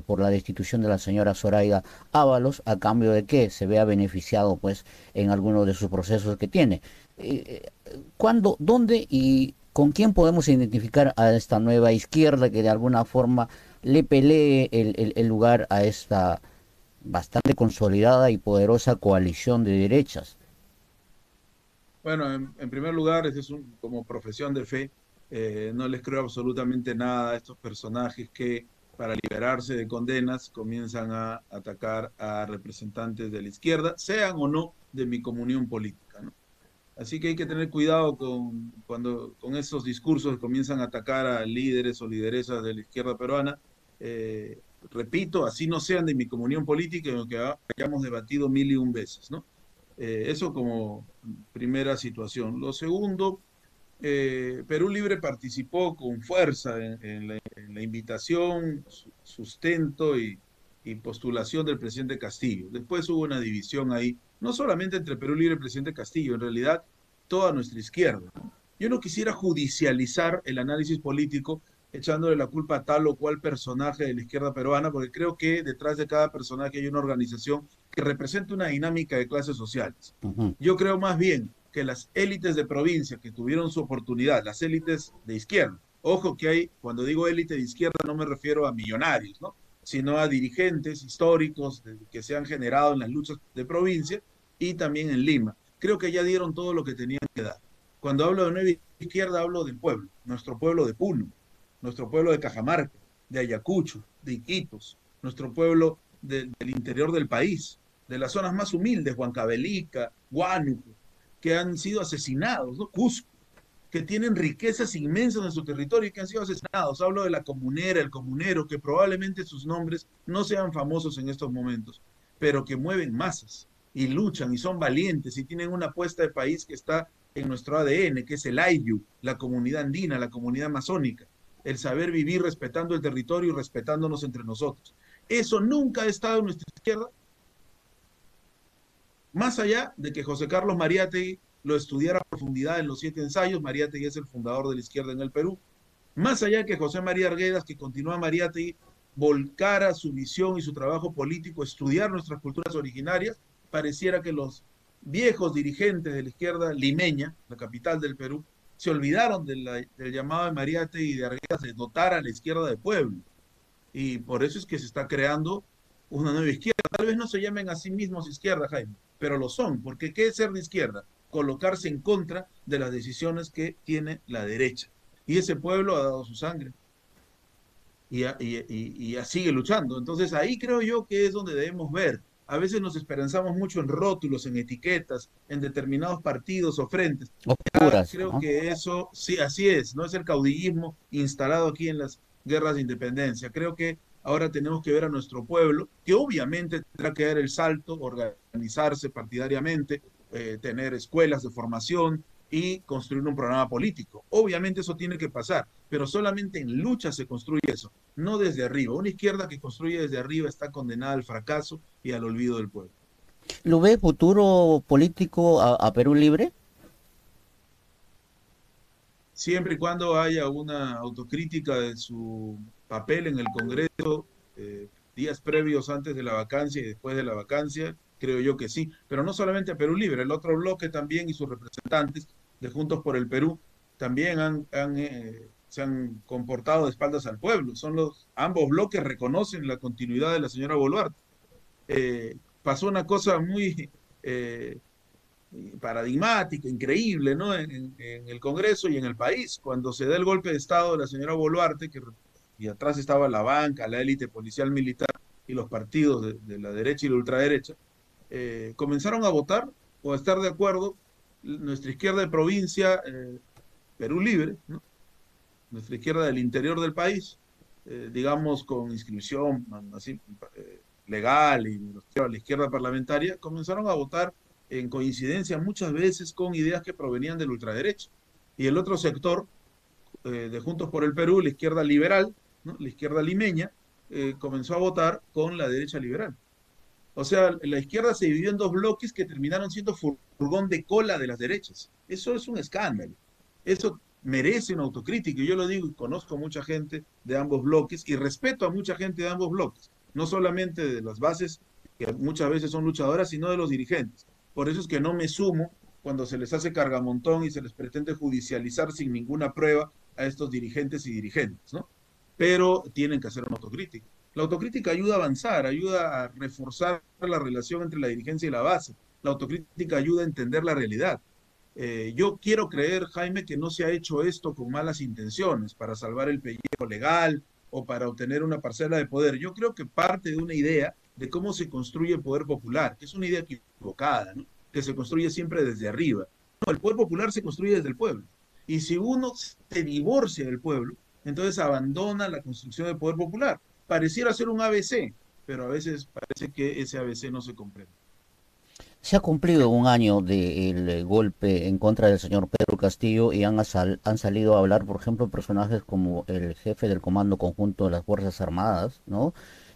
por la destitución de la señora Zoraida Ábalos, a cambio de que se vea beneficiado pues en algunos de sus procesos que tiene. ¿Cuándo, dónde y con quién podemos identificar a esta nueva izquierda que de alguna forma le pelee el lugar a esta bastante consolidada y poderosa coalición de derechas? Bueno, en primer lugar, como profesión de fe, no les creo absolutamente nada a estos personajes que para liberarse de condenas comienzan a atacar a representantes de la izquierda, sean o no de mi comunión política, ¿no? Así que hay que tener cuidado con esos discursos que comienzan a atacar a líderes o lideresas de la izquierda peruana. Repito, así no sean de mi comunión política, en lo que hayamos debatido mil y un veces, ¿no? Eso como primera situación. Lo segundo, Perú Libre participó con fuerza en la invitación, sustento y postulación del presidente Castillo. Después hubo una división ahí, no solamente entre Perú Libre y el presidente Castillo, en realidad toda nuestra izquierda. Yo no quisiera judicializar el análisis político echándole la culpa a tal o cual personaje de la izquierda peruana, porque creo que detrás de cada personaje hay una organización que representa una dinámica de clases sociales. Uh -huh. Yo creo más bien que las élites de provincia que tuvieron su oportunidad, las élites de izquierda, ojo que hay, cuando digo élite de izquierda no me refiero a millonarios, ¿no? Sino a dirigentes históricos que se han generado en las luchas de provincia y también en Lima. Creo que ya dieron todo lo que tenían que dar. Cuando hablo de nueva izquierda hablo del pueblo, nuestro pueblo de Puno, nuestro pueblo de Cajamarca, de Ayacucho, de Iquitos, nuestro pueblo del interior del país, de las zonas más humildes, Huancavelica, Huánuco, que han sido asesinados, ¿no? Cusco, que tienen riquezas inmensas en su territorio y que han sido asesinados. Hablo de la comunera, el comunero, que probablemente sus nombres no sean famosos en estos momentos, pero que mueven masas y luchan y son valientes y tienen una apuesta de país que está en nuestro ADN, que es el Ayllu, la comunidad andina, la comunidad amazónica, el saber vivir respetando el territorio y respetándonos entre nosotros. Eso nunca ha estado en nuestra izquierda, más allá de que José Carlos Mariátegui lo estudiara a profundidad en los 7 ensayos. Mariátegui es el fundador de la izquierda en el Perú. Más allá de que José María Arguedas, que continúa Mariátegui, volcara su visión y su trabajo político a estudiar nuestras culturas originarias, pareciera que los viejos dirigentes de la izquierda limeña, la capital del Perú, se olvidaron del llamado de Mariátegui y de Arguedas de dotar a la izquierda de pueblo. Y por eso es que se está creando una nueva izquierda. Tal vez no se llamen a sí mismos izquierda, Jaime, pero lo son, porque ¿qué es ser de izquierda? Colocarse en contra de las decisiones que tiene la derecha. Y ese pueblo ha dado su sangre y sigue luchando. Entonces ahí creo yo que es donde debemos ver. A veces nos esperanzamos mucho en rótulos, en etiquetas, en determinados partidos o frentes. Ya Oscuras, creo ¿no? que eso, sí, así es, no es el caudillismo instalado aquí en las guerras de independencia. Creo que ahora tenemos que ver a nuestro pueblo, que obviamente tendrá que dar el salto, organizarse partidariamente, tener escuelas de formación y construir un programa político. Obviamente eso tiene que pasar, pero solamente en lucha se construye eso, no desde arriba. Una izquierda que construye desde arriba está condenada al fracaso y al olvido del pueblo. ¿Lo ve futuro político a Perú Libre? Siempre y cuando haya una autocrítica de su papel en el Congreso, días previos antes de la vacancia y después de la vacancia, creo yo que sí, pero no solamente a Perú Libre, el otro bloque también y sus representantes de Juntos por el Perú también se han comportado de espaldas al pueblo. Ambos bloques reconocen la continuidad de la señora Boluarte. Pasó una cosa muy paradigmática, increíble, ¿no? En el Congreso y en el país. Cuando se da el golpe de Estado de la señora Boluarte, y atrás estaba la banca, la élite policial militar y los partidos de la derecha y la ultraderecha, comenzaron a votar o a estar de acuerdo nuestra izquierda de provincia, Perú Libre, ¿no? Nuestra izquierda del interior del país, digamos con inscripción así, legal y a la izquierda parlamentaria, comenzaron a votar en coincidencia muchas veces con ideas que provenían de la ultraderecha. Y el otro sector de Juntos por el Perú, la izquierda liberal, ¿no? La izquierda limeña, comenzó a votar con la derecha liberal. O sea, la izquierda se dividió en dos bloques que terminaron siendo furgón de cola de las derechas. Eso es un escándalo. Eso merece una autocrítica. Y yo lo digo y conozco mucha gente de ambos bloques y respeto a mucha gente de ambos bloques. No solamente de las bases, que muchas veces son luchadoras, sino de los dirigentes. Por eso es que no me sumo cuando se les hace cargamontón y se les pretende judicializar sin ninguna prueba a estos dirigentes y dirigentes, ¿no? Pero tienen que hacer una autocrítica. La autocrítica ayuda a avanzar, ayuda a reforzar la relación entre la dirigencia y la base. La autocrítica ayuda a entender la realidad. Yo quiero creer, Jaime, que no se ha hecho esto con malas intenciones para salvar el pellejo legal o para obtener una parcela de poder. Yo creo que parte de una idea de cómo se construye el poder popular, que es una idea equivocada, ¿no? Que se construye siempre desde arriba. No, el poder popular se construye desde el pueblo. Y si uno se divorcia del pueblo, entonces abandona la construcción del poder popular. Pareciera ser un ABC, pero a veces parece que ese ABC no se comprende. Se ha cumplido un año del golpe en contra del señor Pedro Castillo y han salido a hablar, por ejemplo, personajes como el jefe del Comando Conjunto de las Fuerzas Armadas, ¿no?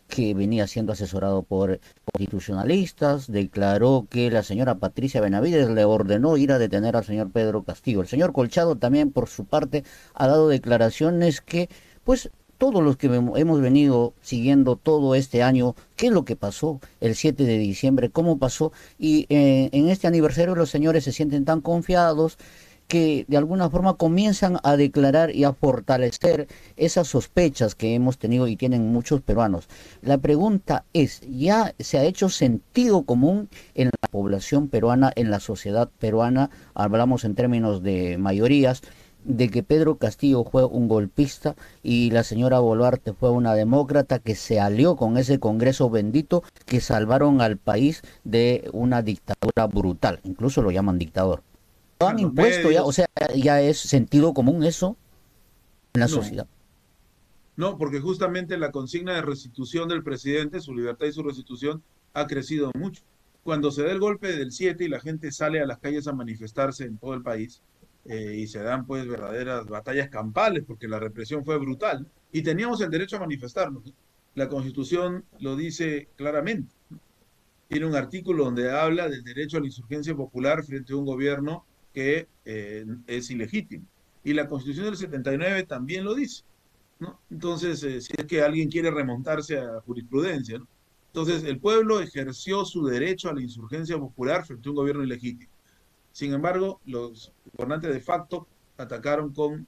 Que venía siendo asesorado por constitucionalistas, declaró que la señora Patricia Benavides le ordenó ir a detener al señor Pedro Castillo. El señor Colchado también, por su parte, ha dado declaraciones que, pues, todos los que hemos venido siguiendo todo este año, qué es lo que pasó el 7 de diciembre, cómo pasó, y en este aniversario los señores se sienten tan confiados que de alguna forma comienzan a declarar y a fortalecer esas sospechas que hemos tenido y tienen muchos peruanos. La pregunta es, ¿ya se ha hecho sentido común en la población peruana, en la sociedad peruana? Hablamos en términos de mayorías, de que Pedro Castillo fue un golpista y la señora Boluarte fue una demócrata que se alió con ese Congreso bendito que salvaron al país de una dictadura brutal, incluso lo llaman dictador. Lo han Los impuesto ya, o medios, sea, ya es sentido común eso en la no. sociedad. No, porque justamente la consigna de restitución del presidente, su libertad y su restitución, ha crecido mucho. Cuando se da el golpe del 7 y la gente sale a las calles a manifestarse en todo el país, y se dan pues verdaderas batallas campales, porque la represión fue brutal, ¿no? Y teníamos el derecho a manifestarnos, ¿no? La Constitución lo dice claramente. Tiene un artículo donde habla del derecho a la insurgencia popular frente a un gobierno que es ilegítimo. Y la Constitución del 79 también lo dice, ¿no? Entonces, si es que alguien quiere remontarse a jurisprudencia, ¿no? Entonces, el pueblo ejerció su derecho a la insurgencia popular frente a un gobierno ilegítimo. Sin embargo, los gobernantes de facto atacaron con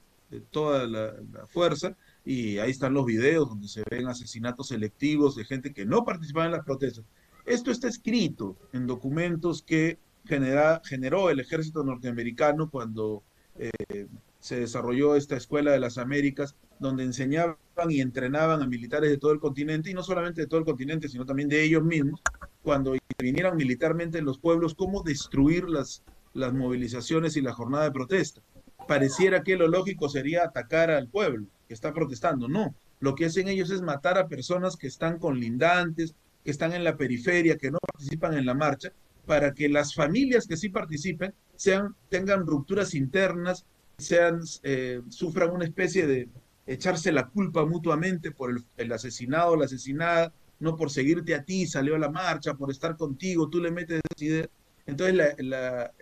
toda la fuerza y ahí están los videos donde se ven asesinatos selectivos de gente que no participaba en las protestas. Esto está escrito en documentos que generó el ejército norteamericano cuando se desarrolló esta Escuela de las Américas, donde enseñaban y entrenaban a militares de todo el continente, y no solamente de todo el continente, sino también de ellos mismos, cuando intervinieran militarmente en los pueblos, cómo destruir las movilizaciones y la jornada de protesta. Pareciera que lo lógico sería atacar al pueblo que está protestando. No, lo que hacen ellos es matar a personas que están colindantes, que están en la periferia, que no participan en la marcha, para que las familias que sí participen tengan rupturas internas, sufran una especie de echarse la culpa mutuamente por el asesinado o la asesinada, no por seguirte a ti, salió a la marcha, por estar contigo, tú le metes esas ideas. Entonces la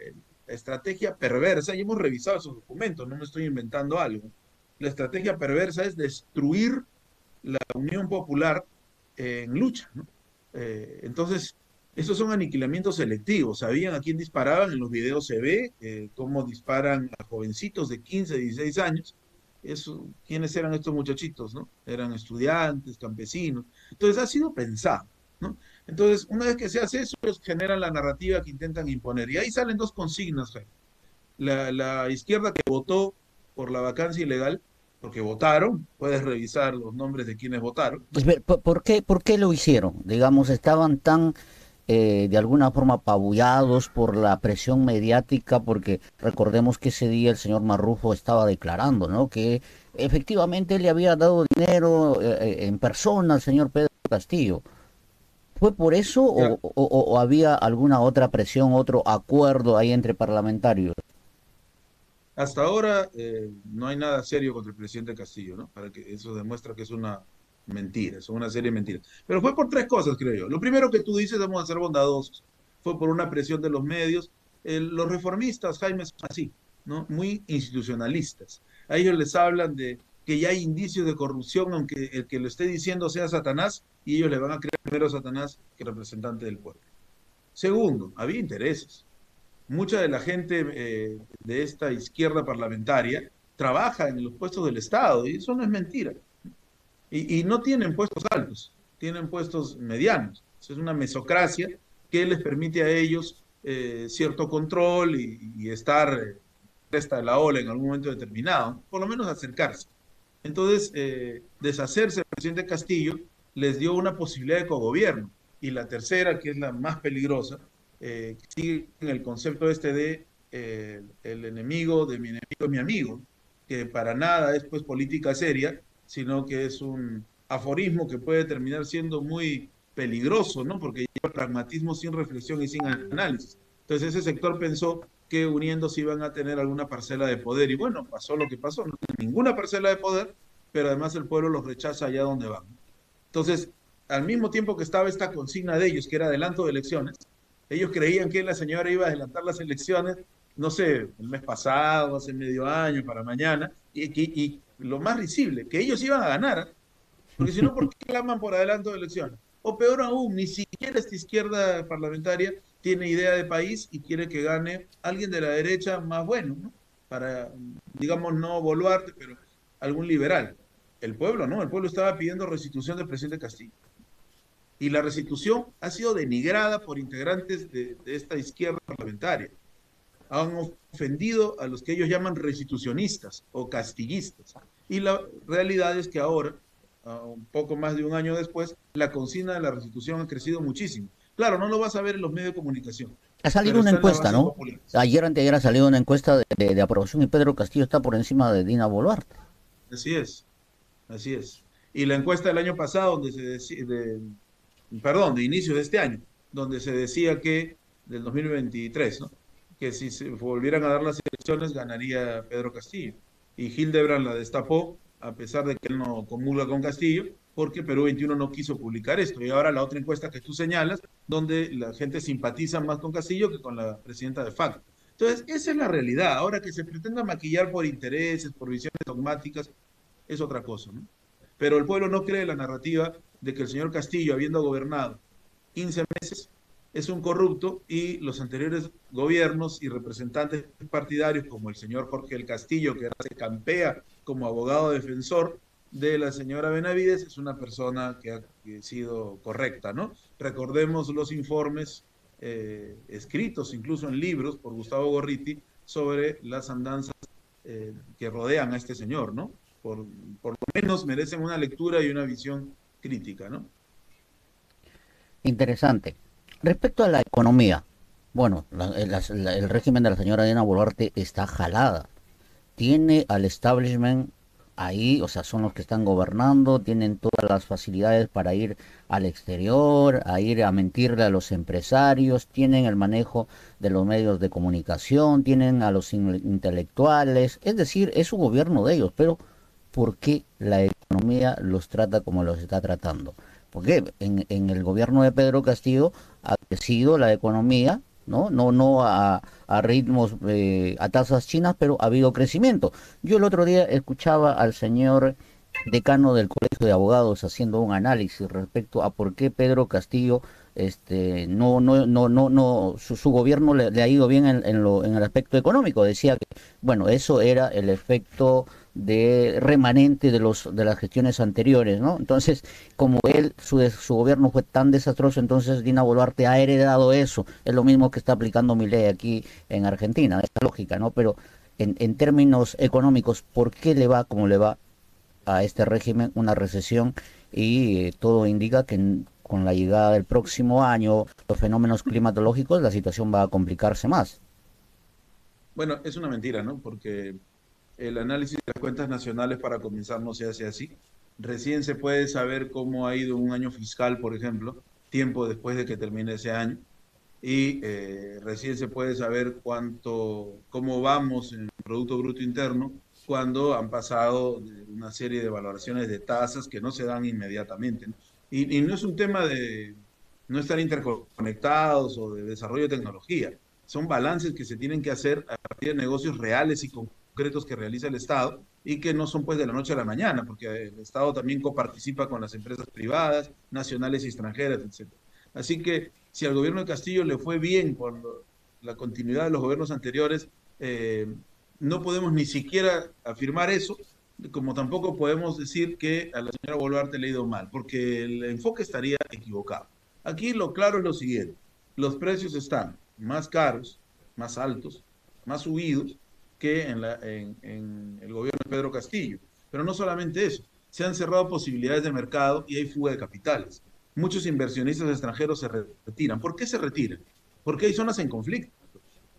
estrategia perversa, y hemos revisado esos documentos, no me estoy inventando algo, la estrategia perversa es destruir la Unión Popular en lucha, ¿no? Entonces, esos son aniquilamientos selectivos. Sabían a quién disparaban, en los videos se ve cómo disparan a jovencitos de 15, 16 años. ¿Quiénes eran estos muchachitos, no? Eran estudiantes, campesinos. Entonces, ha sido pensado, ¿no? Entonces, una vez que se hace eso, ellos generan la narrativa que intentan imponer. Y ahí salen dos consignas, Jaime. La izquierda que votó por la vacancia ilegal, porque votaron, puedes revisar los nombres de quienes votaron. Pues, por qué lo hicieron? Digamos, estaban tan de alguna forma apabullados por la presión mediática, porque recordemos que ese día el señor Marrufo estaba declarando, ¿no? Que efectivamente le había dado dinero en persona al señor Pedro Castillo. ¿Fue por eso Ya, o había alguna otra presión, otro acuerdo ahí entre parlamentarios? hasta ahora no hay nada serio contra el presidente Castillo, ¿no? Para que eso demuestra que es una mentira, es una serie de mentiras. Pero fue por tres cosas, creo yo. Lo primero que tú dices, vamos a ser bondadosos, fue por una presión de los medios. Los reformistas, Jaime, son así, ¿no? Muy institucionalistas. A ellos les hablan de que ya hay indicios de corrupción, aunque el que lo esté diciendo sea Satanás, y ellos le van a creer primero a Satanás que representante del pueblo. Segundo, había intereses. Mucha de la gente de esta izquierda parlamentaria trabaja en los puestos del Estado y eso no es mentira. Y no tienen puestos altos, tienen puestos medianos. Eso es una mesocracia que les permite a ellos cierto control y estar cresta de la ola en algún momento determinado, por lo menos acercarse. Entonces, deshacerse del presidente Castillo les dio una posibilidad de cogobierno. Y la tercera, que es la más peligrosa, sigue en el concepto este de el enemigo de mi enemigo es mi amigo, que para nada es pues política seria, sino que es un aforismo que puede terminar siendo muy peligroso, ¿no? Porque lleva pragmatismo sin reflexión y sin análisis. Entonces ese sector pensó que uniéndose iban a tener alguna parcela de poder y bueno, pasó lo que pasó, no tiene ninguna parcela de poder, pero además el pueblo los rechaza allá donde van. Entonces, al mismo tiempo que estaba esta consigna de ellos, que era adelanto de elecciones, ellos creían que la señora iba a adelantar las elecciones, no sé, el mes pasado, hace medio año, para mañana, y lo más risible, que ellos iban a ganar, porque si no, ¿por qué claman por adelanto de elecciones? O peor aún, ni siquiera esta izquierda parlamentaria tiene idea de país y quiere que gane alguien de la derecha más bueno, ¿no? Para, digamos, no Boluarte, pero algún liberal. El pueblo, ¿no? El pueblo estaba pidiendo restitución del presidente Castillo. Y la restitución ha sido denigrada por integrantes de esta izquierda parlamentaria. Han ofendido a los que ellos llaman restitucionistas o castillistas. Y la realidad es que ahora, un poco más de un año después, la consigna de la restitución ha crecido muchísimo. Claro, no lo vas a ver en los medios de comunicación, Ha salido pero una está en las encuesta, bases ¿no? populares. Ayer, anteayer ha salido una encuesta de aprobación y Pedro Castillo está por encima de Dina Boluarte. Así es, así es. Y la encuesta del año pasado, donde se decía, perdón, de inicio de este año, donde se decía que, del 2023, ¿no? Que si se volvieran a dar las elecciones ganaría Pedro Castillo. Y Hildebrand la destapó, a pesar de que él no comulga con Castillo, porque Perú 21 no quiso publicar esto. Y ahora la otra encuesta que tú señalas, donde la gente simpatiza más con Castillo que con la presidenta de facto. Entonces, esa es la realidad. Ahora que se pretenda maquillar por intereses, por visiones dogmáticas, es otra cosa, ¿no? Pero el pueblo no cree la narrativa de que el señor Castillo, habiendo gobernado 15 meses, es un corrupto y los anteriores gobiernos y representantes partidarios, como el señor Jorge del Castillo, que ahora se campea como abogado defensor de la señora Benavides, es una persona que ha sido correcta, ¿no? Recordemos los informes escritos incluso en libros por Gustavo Gorriti sobre las andanzas que rodean a este señor, ¿no? Por lo menos merecen una lectura y una visión crítica, ¿no? Interesante. Respecto a la economía, bueno, el régimen de la señora Dina Boluarte está jalada. Tiene al establishment ahí, o sea, son los que están gobernando, tienen todas las facilidades para ir al exterior, a ir a mentirle a los empresarios, tienen el manejo de los medios de comunicación, tienen a los intelectuales, es decir, es un gobierno de ellos, pero ¿por qué la economía los trata como los está tratando? Porque en el gobierno de Pedro Castillo ha crecido la economía, ¿no? No a ritmos, a tasas chinas, pero ha habido crecimiento. Yo el otro día escuchaba al señor decano del Colegio de Abogados haciendo un análisis respecto a por qué Pedro Castillo su gobierno le ha ido bien en el aspecto económico. Decía que, bueno, eso era el efecto de remanente de las gestiones anteriores, ¿no? Entonces, como su gobierno fue tan desastroso, entonces Dina Boluarte ha heredado eso. Es lo mismo que está aplicando Milei aquí en Argentina, esa lógica, ¿no? Pero en términos económicos, ¿por qué le va como le va a este régimen una recesión? Y todo indica que con la llegada del próximo año, los fenómenos climatológicos, la situación va a complicarse más. Bueno, es una mentira, ¿no? Porque el análisis de las cuentas nacionales para comenzar no se hace así. Recién se puede saber cómo ha ido un año fiscal, por ejemplo, tiempo después de que termine ese año. Y recién se puede saber cómo vamos en el Producto Bruto Interno cuando han pasado una serie de valoraciones de tasas que no se dan inmediatamente, ¿no? Y no es un tema de no estar interconectados o de desarrollo de tecnología, son balances que se tienen que hacer a partir de negocios reales y concretos que realiza el Estado y que no son pues de la noche a la mañana, porque el Estado también coparticipa con las empresas privadas, nacionales y extranjeras, etcétera. Así que si al gobierno de Castillo le fue bien con la continuidad de los gobiernos anteriores, eh, no podemos ni siquiera afirmar eso, como tampoco podemos decir que a la señora Boluarte le ha ido mal, porque el enfoque estaría equivocado. Aquí lo claro es lo siguiente, los precios están más caros, más altos, más subidos que en el gobierno de Pedro Castillo. Pero no solamente eso, se han cerrado posibilidades de mercado y hay fuga de capitales. Muchos inversionistas extranjeros se retiran. ¿Por qué se retiran? Porque hay zonas en conflicto.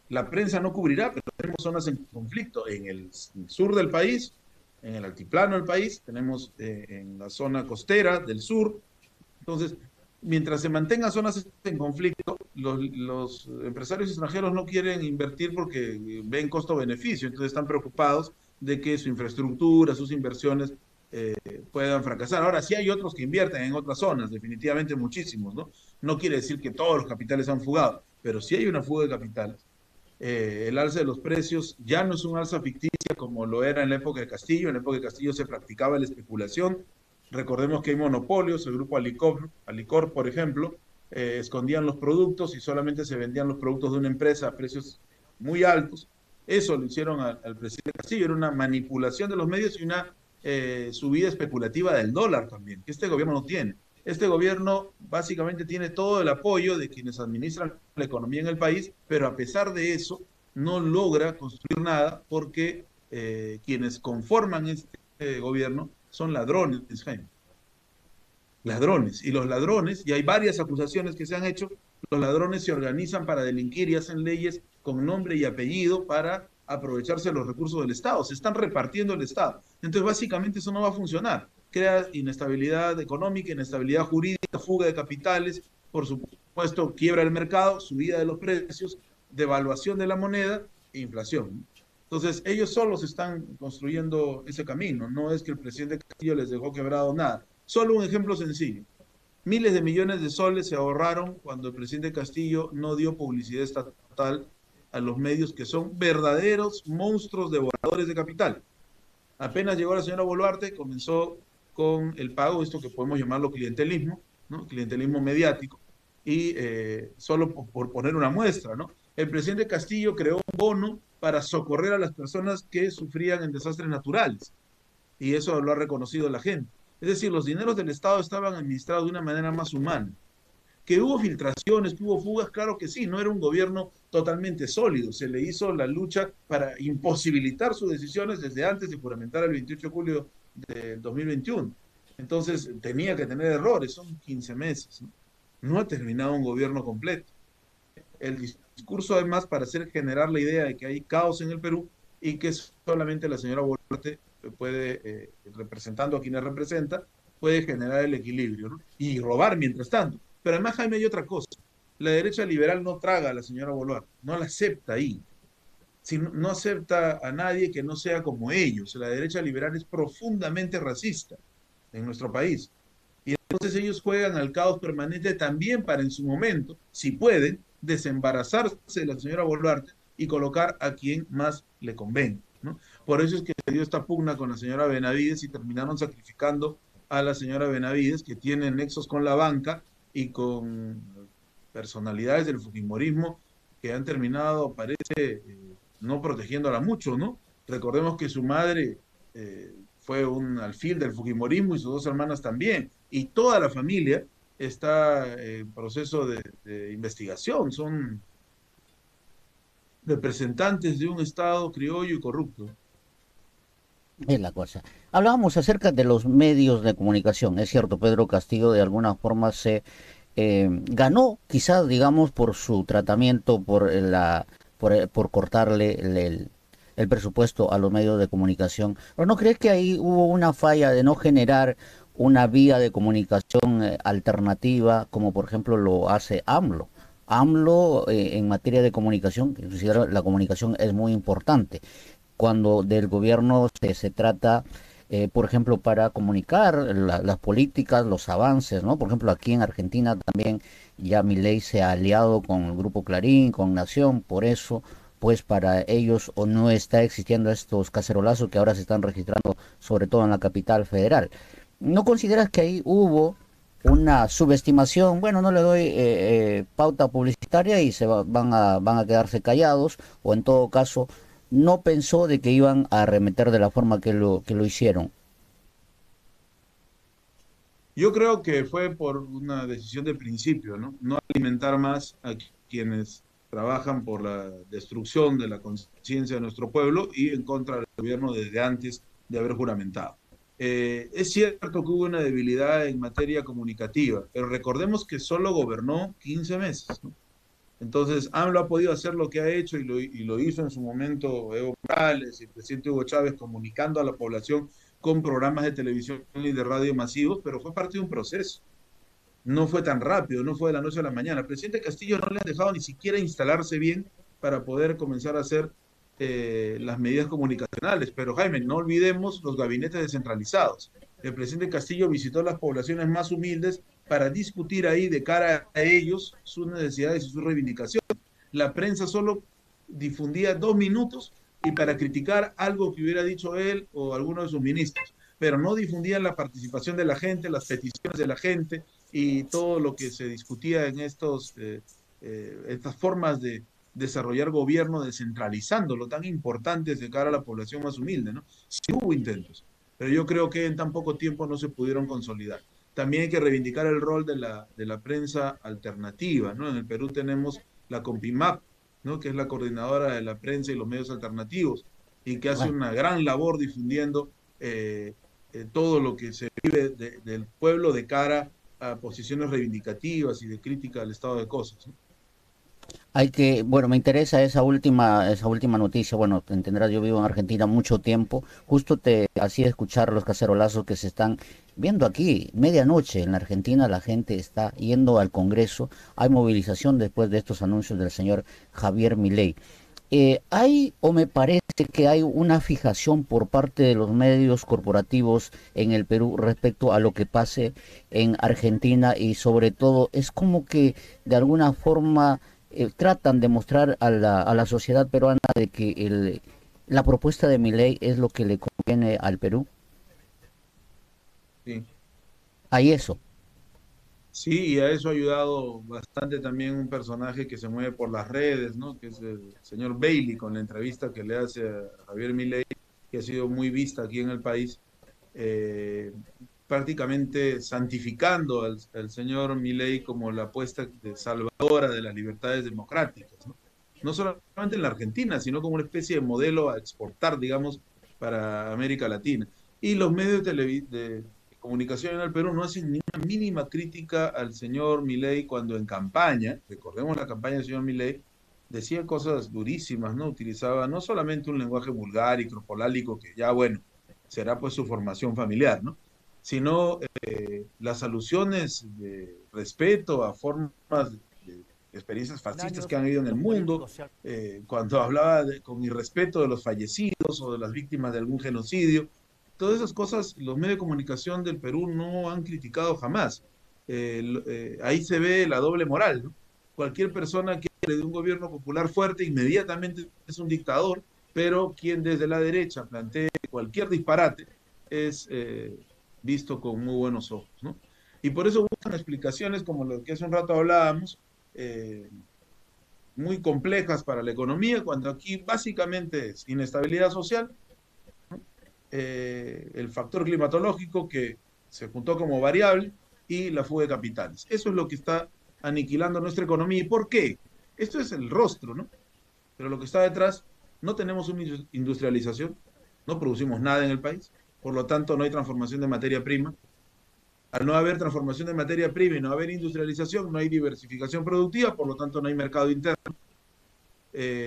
La prensa no cubrirá, pero tenemos zonas en conflicto en el sur del país, en el altiplano del país, tenemos en la zona costera del sur. Entonces, mientras se mantengan zonas en conflicto, los empresarios extranjeros no quieren invertir porque ven costo-beneficio, entonces están preocupados de que su infraestructura, sus inversiones eh, puedan fracasar. Ahora, sí hay otros que invierten en otras zonas, definitivamente muchísimos, ¿no? No quiere decir que todos los capitales han fugado, pero sí hay una fuga de capitales. El alza de los precios ya no es un alza ficticia como lo era en la época de Castillo. En la época de Castillo se practicaba la especulación. Recordemos que hay monopolios, el grupo Alicor por ejemplo, escondían los productos y solamente se vendían los productos de una empresa a precios muy altos. Eso lo hicieron al presidente Castillo, era una manipulación de los medios y una subida especulativa del dólar también, que este gobierno no tiene. Este gobierno básicamente tiene todo el apoyo de quienes administran la economía en el país, pero a pesar de eso no logra construir nada porque quienes conforman este gobierno son ladrones, Jaime. Ladrones. Y los ladrones, y hay varias acusaciones que se han hecho, los ladrones se organizan para delinquir y hacen leyes con nombre y apellido para aprovecharse de los recursos del Estado. Se están repartiendo el Estado. Entonces, básicamente eso no va a funcionar. Crea inestabilidad económica, inestabilidad jurídica, fuga de capitales, por supuesto, quiebra el mercado, subida de los precios, devaluación de la moneda e inflación. Entonces, ellos solos están construyendo ese camino. No es que el presidente Castillo les dejó quebrado nada. Solo un ejemplo sencillo. Miles de millones de soles se ahorraron cuando el presidente Castillo no dio publicidad estatal a los medios que son verdaderos monstruos devoradores de capital. Apenas llegó la señora Boluarte, comenzó con el pago, esto que podemos llamarlo clientelismo, ¿no? Clientelismo mediático, y solo por poner una muestra, ¿no? El presidente Castillo creó un bono para socorrer a las personas que sufrían en desastres naturales y eso lo ha reconocido la gente. Es decir, los dineros del Estado estaban administrados de una manera más humana. Que hubo filtraciones, que hubo fugas, claro que sí, no era un gobierno totalmente sólido, se le hizo la lucha para imposibilitar sus decisiones desde antes de juramentar el 28 de julio del 2021. Entonces tenía que tener errores, son 15 meses, ¿no? No ha terminado un gobierno completo. El discurso además para hacer generar la idea de que hay caos en el Perú y que solamente la señora Boluarte representando a quienes representa, puede generar el equilibrio, ¿no? Y robar mientras tanto. Pero además, Jaime, hay otra cosa. La derecha liberal no traga a la señora Boluarte, no la acepta ahí. Si no, no acepta a nadie que no sea como ellos. La derecha liberal es profundamente racista en nuestro país. Y entonces ellos juegan al caos permanente también para en su momento, si pueden, desembarazarse de la señora Boluarte y colocar a quien más le convenga, ¿no? Por eso es que se dio esta pugna con la señora Benavides y terminaron sacrificando a la señora Benavides, que tiene nexos con la banca y con personalidades del fujimorismo que han terminado, parece, no protegiéndola mucho, ¿no? Recordemos que su madre fue un alfil del fujimorismo y sus dos hermanas también, y toda la familia está en proceso de investigación, son representantes de un Estado criollo y corrupto. Es la cosa. Hablábamos acerca de los medios de comunicación. Es cierto, Pedro Castillo de alguna forma se ganó, quizás digamos, por su tratamiento, por cortarle el presupuesto a los medios de comunicación. ¿Pero no crees que ahí hubo una falla de no generar una vía de comunicación alternativa, como por ejemplo lo hace AMLO? AMLO en materia de comunicación, que considero la comunicación es muy importante cuando del gobierno se trata, por ejemplo, para comunicar las políticas, los avances, ¿no? Por ejemplo, aquí en Argentina también ya Milei se ha aliado con el Grupo Clarín, con Nación, por eso, pues para ellos o no está existiendo estos cacerolazos que ahora se están registrando, sobre todo en la capital federal. ¿No consideras que ahí hubo una subestimación? Bueno, no le doy pauta publicitaria y van a quedarse callados, o en todo caso no pensó de que iban a arremeter de la forma que lo hicieron. Yo creo que fue por una decisión de principio, ¿no? No alimentar más a quienes trabajan por la destrucción de la conciencia de nuestro pueblo y en contra del gobierno desde antes de haber juramentado. Es cierto que hubo una debilidad en materia comunicativa, pero recordemos que solo gobernó 15 meses, ¿no? Entonces, AMLO ha podido hacer lo que ha hecho y lo hizo en su momento Evo Morales y el presidente Hugo Chávez comunicando a la población con programas de televisión y de radio masivos, pero fue parte de un proceso. No fue tan rápido, no fue de la noche a la mañana. Al presidente Castillo no le han dejado ni siquiera instalarse bien para poder comenzar a hacer las medidas comunicacionales. Pero Jaime, no olvidemos los gabinetes descentralizados. El presidente Castillo visitó las poblaciones más humildes para discutir ahí de cara a ellos sus necesidades y sus reivindicaciones. La prensa solo difundía 2 minutos y para criticar algo que hubiera dicho él o alguno de sus ministros, pero no difundían la participación de la gente, las peticiones de la gente y todo lo que se discutía en estas formas de desarrollar gobierno descentralizándolo, tan importantes de cara a la población más humilde, ¿no? Sí hubo intentos, pero yo creo que en tan poco tiempo no se pudieron consolidar. También hay que reivindicar el rol de la prensa alternativa, ¿no? En el Perú tenemos la Compimap, ¿no? Que es la coordinadora de la prensa y los medios alternativos, y que hace Bueno, una gran labor difundiendo todo lo que se vive del pueblo de cara a posiciones reivindicativas y de crítica al estado de cosas, ¿no? hay que, bueno, me interesa esa última noticia. Bueno, te entenderás, yo vivo en Argentina mucho tiempo. Justo te hacía escuchar los cacerolazos que se están viendo aquí. Medianoche en la Argentina la gente está yendo al Congreso. Hay movilización después de estos anuncios del señor Javier Milei. Hay, o me parece que hay una fijación por parte de los medios corporativos en el Perú respecto a lo que pase en Argentina y sobre todo es como que de alguna forma tratan de mostrar a la sociedad peruana de que la propuesta de Milei es lo que le conviene al Perú. Sí. Hay eso. Sí, y a eso ha ayudado bastante también un personaje que se mueve por las redes, ¿no? Que es el señor Bailey, con la entrevista que le hace a Javier Milei, que ha sido muy vista aquí en el país, eh, prácticamente santificando al señor Milei como la apuesta de salvadora de las libertades democráticas, ¿no? No solamente en la Argentina, sino como una especie de modelo a exportar, digamos, para América Latina. Y los medios de comunicación en el Perú no hacen ni una mínima crítica al señor Milei cuando en campaña, recordemos la campaña del señor Milei, decía cosas durísimas, ¿no? Utilizaba no solamente un lenguaje vulgar y cropolálico, que ya bueno, será pues su formación familiar, ¿no? Sino las alusiones de respeto a formas de experiencias fascistas que han habido en el mundo, cuando hablaba con irrespeto de los fallecidos o de las víctimas de algún genocidio, todas esas cosas los medios de comunicación del Perú no han criticado jamás. Ahí se ve la doble moral, ¿no? Cualquier persona que hable de un gobierno popular fuerte inmediatamente es un dictador, pero quien desde la derecha plantee cualquier disparate es visto con muy buenos ojos, ¿no? Y por eso buscan explicaciones como lo que hace un rato hablábamos, eh, muy complejas para la economía, cuando aquí básicamente es inestabilidad social, el factor climatológico que se juntó como variable y la fuga de capitales. Eso es lo que está aniquilando nuestra economía. ¿Y por qué? Esto es el rostro, ¿no? Pero lo que está detrás, no tenemos una industrialización, no producimos nada en el país, por lo tanto no hay transformación de materia prima. Al no haber transformación de materia prima y no haber industrialización, no hay diversificación productiva, por lo tanto no hay mercado interno.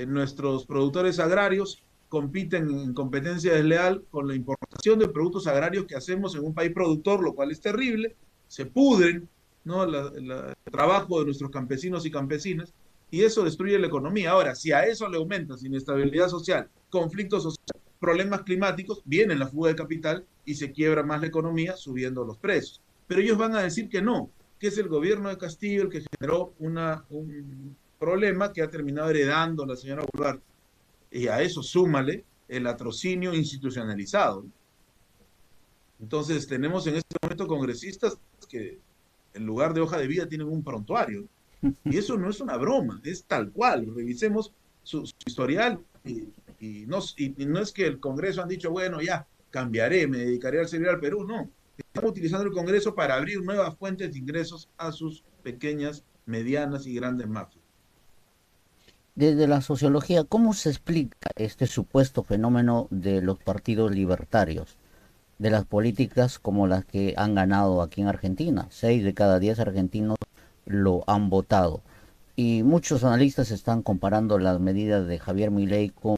Nuestros productores agrarios compiten en competencia desleal con la importación de productos agrarios que hacemos en un país productor, lo cual es terrible, se pudren, ¿no? El trabajo de nuestros campesinos y campesinas, y eso destruye la economía. Ahora, si a eso le aumentas inestabilidad social, conflictos sociales, problemas climáticos, viene la fuga de capital y se quiebra más la economía subiendo los precios. Pero ellos van a decir que no, que es el gobierno de Castillo el que generó un problema que ha terminado heredando la señora Boluarte. Y a eso súmale el latrocinio institucionalizado. Entonces tenemos en este momento congresistas que en lugar de hoja de vida tienen un prontuario. Y eso no es una broma, es tal cual. Revisemos su historial y no es que el Congreso han dicho, bueno, ya cambiaré, me dedicaré al servir al Perú. No, están utilizando el Congreso para abrir nuevas fuentes de ingresos a sus pequeñas, medianas y grandes mafias. Desde la sociología, ¿cómo se explica este supuesto fenómeno de los partidos libertarios, de las políticas como las que han ganado aquí en Argentina? 6 de cada 10 argentinos lo han votado. Y muchos analistas están comparando las medidas de Javier Milei con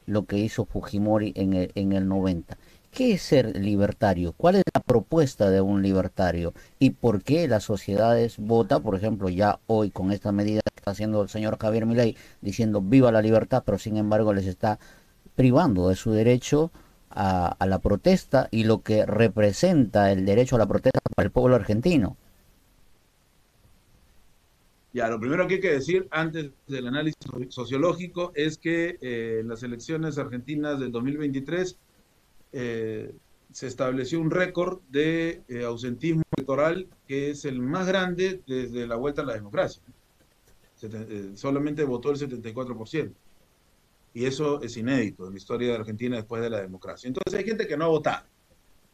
lo que hizo Fujimori en el 90. ¿Qué es ser libertario? ¿Cuál es la propuesta de un libertario? ¿Y por qué las sociedades votan, por ejemplo, ya hoy con esta medida que está haciendo el señor Javier Milei, diciendo viva la libertad, pero sin embargo les está privando de su derecho a la protesta y lo que representa el derecho a la protesta para el pueblo argentino? Ya, lo primero que hay que decir antes del análisis sociológico es que en las elecciones argentinas del 2023 eh, se estableció un récord de ausentismo electoral que es el más grande desde la vuelta a la democracia. Solamente votó el 74%. Y eso es inédito en la historia de Argentina después de la democracia. Entonces hay gente que no ha votado.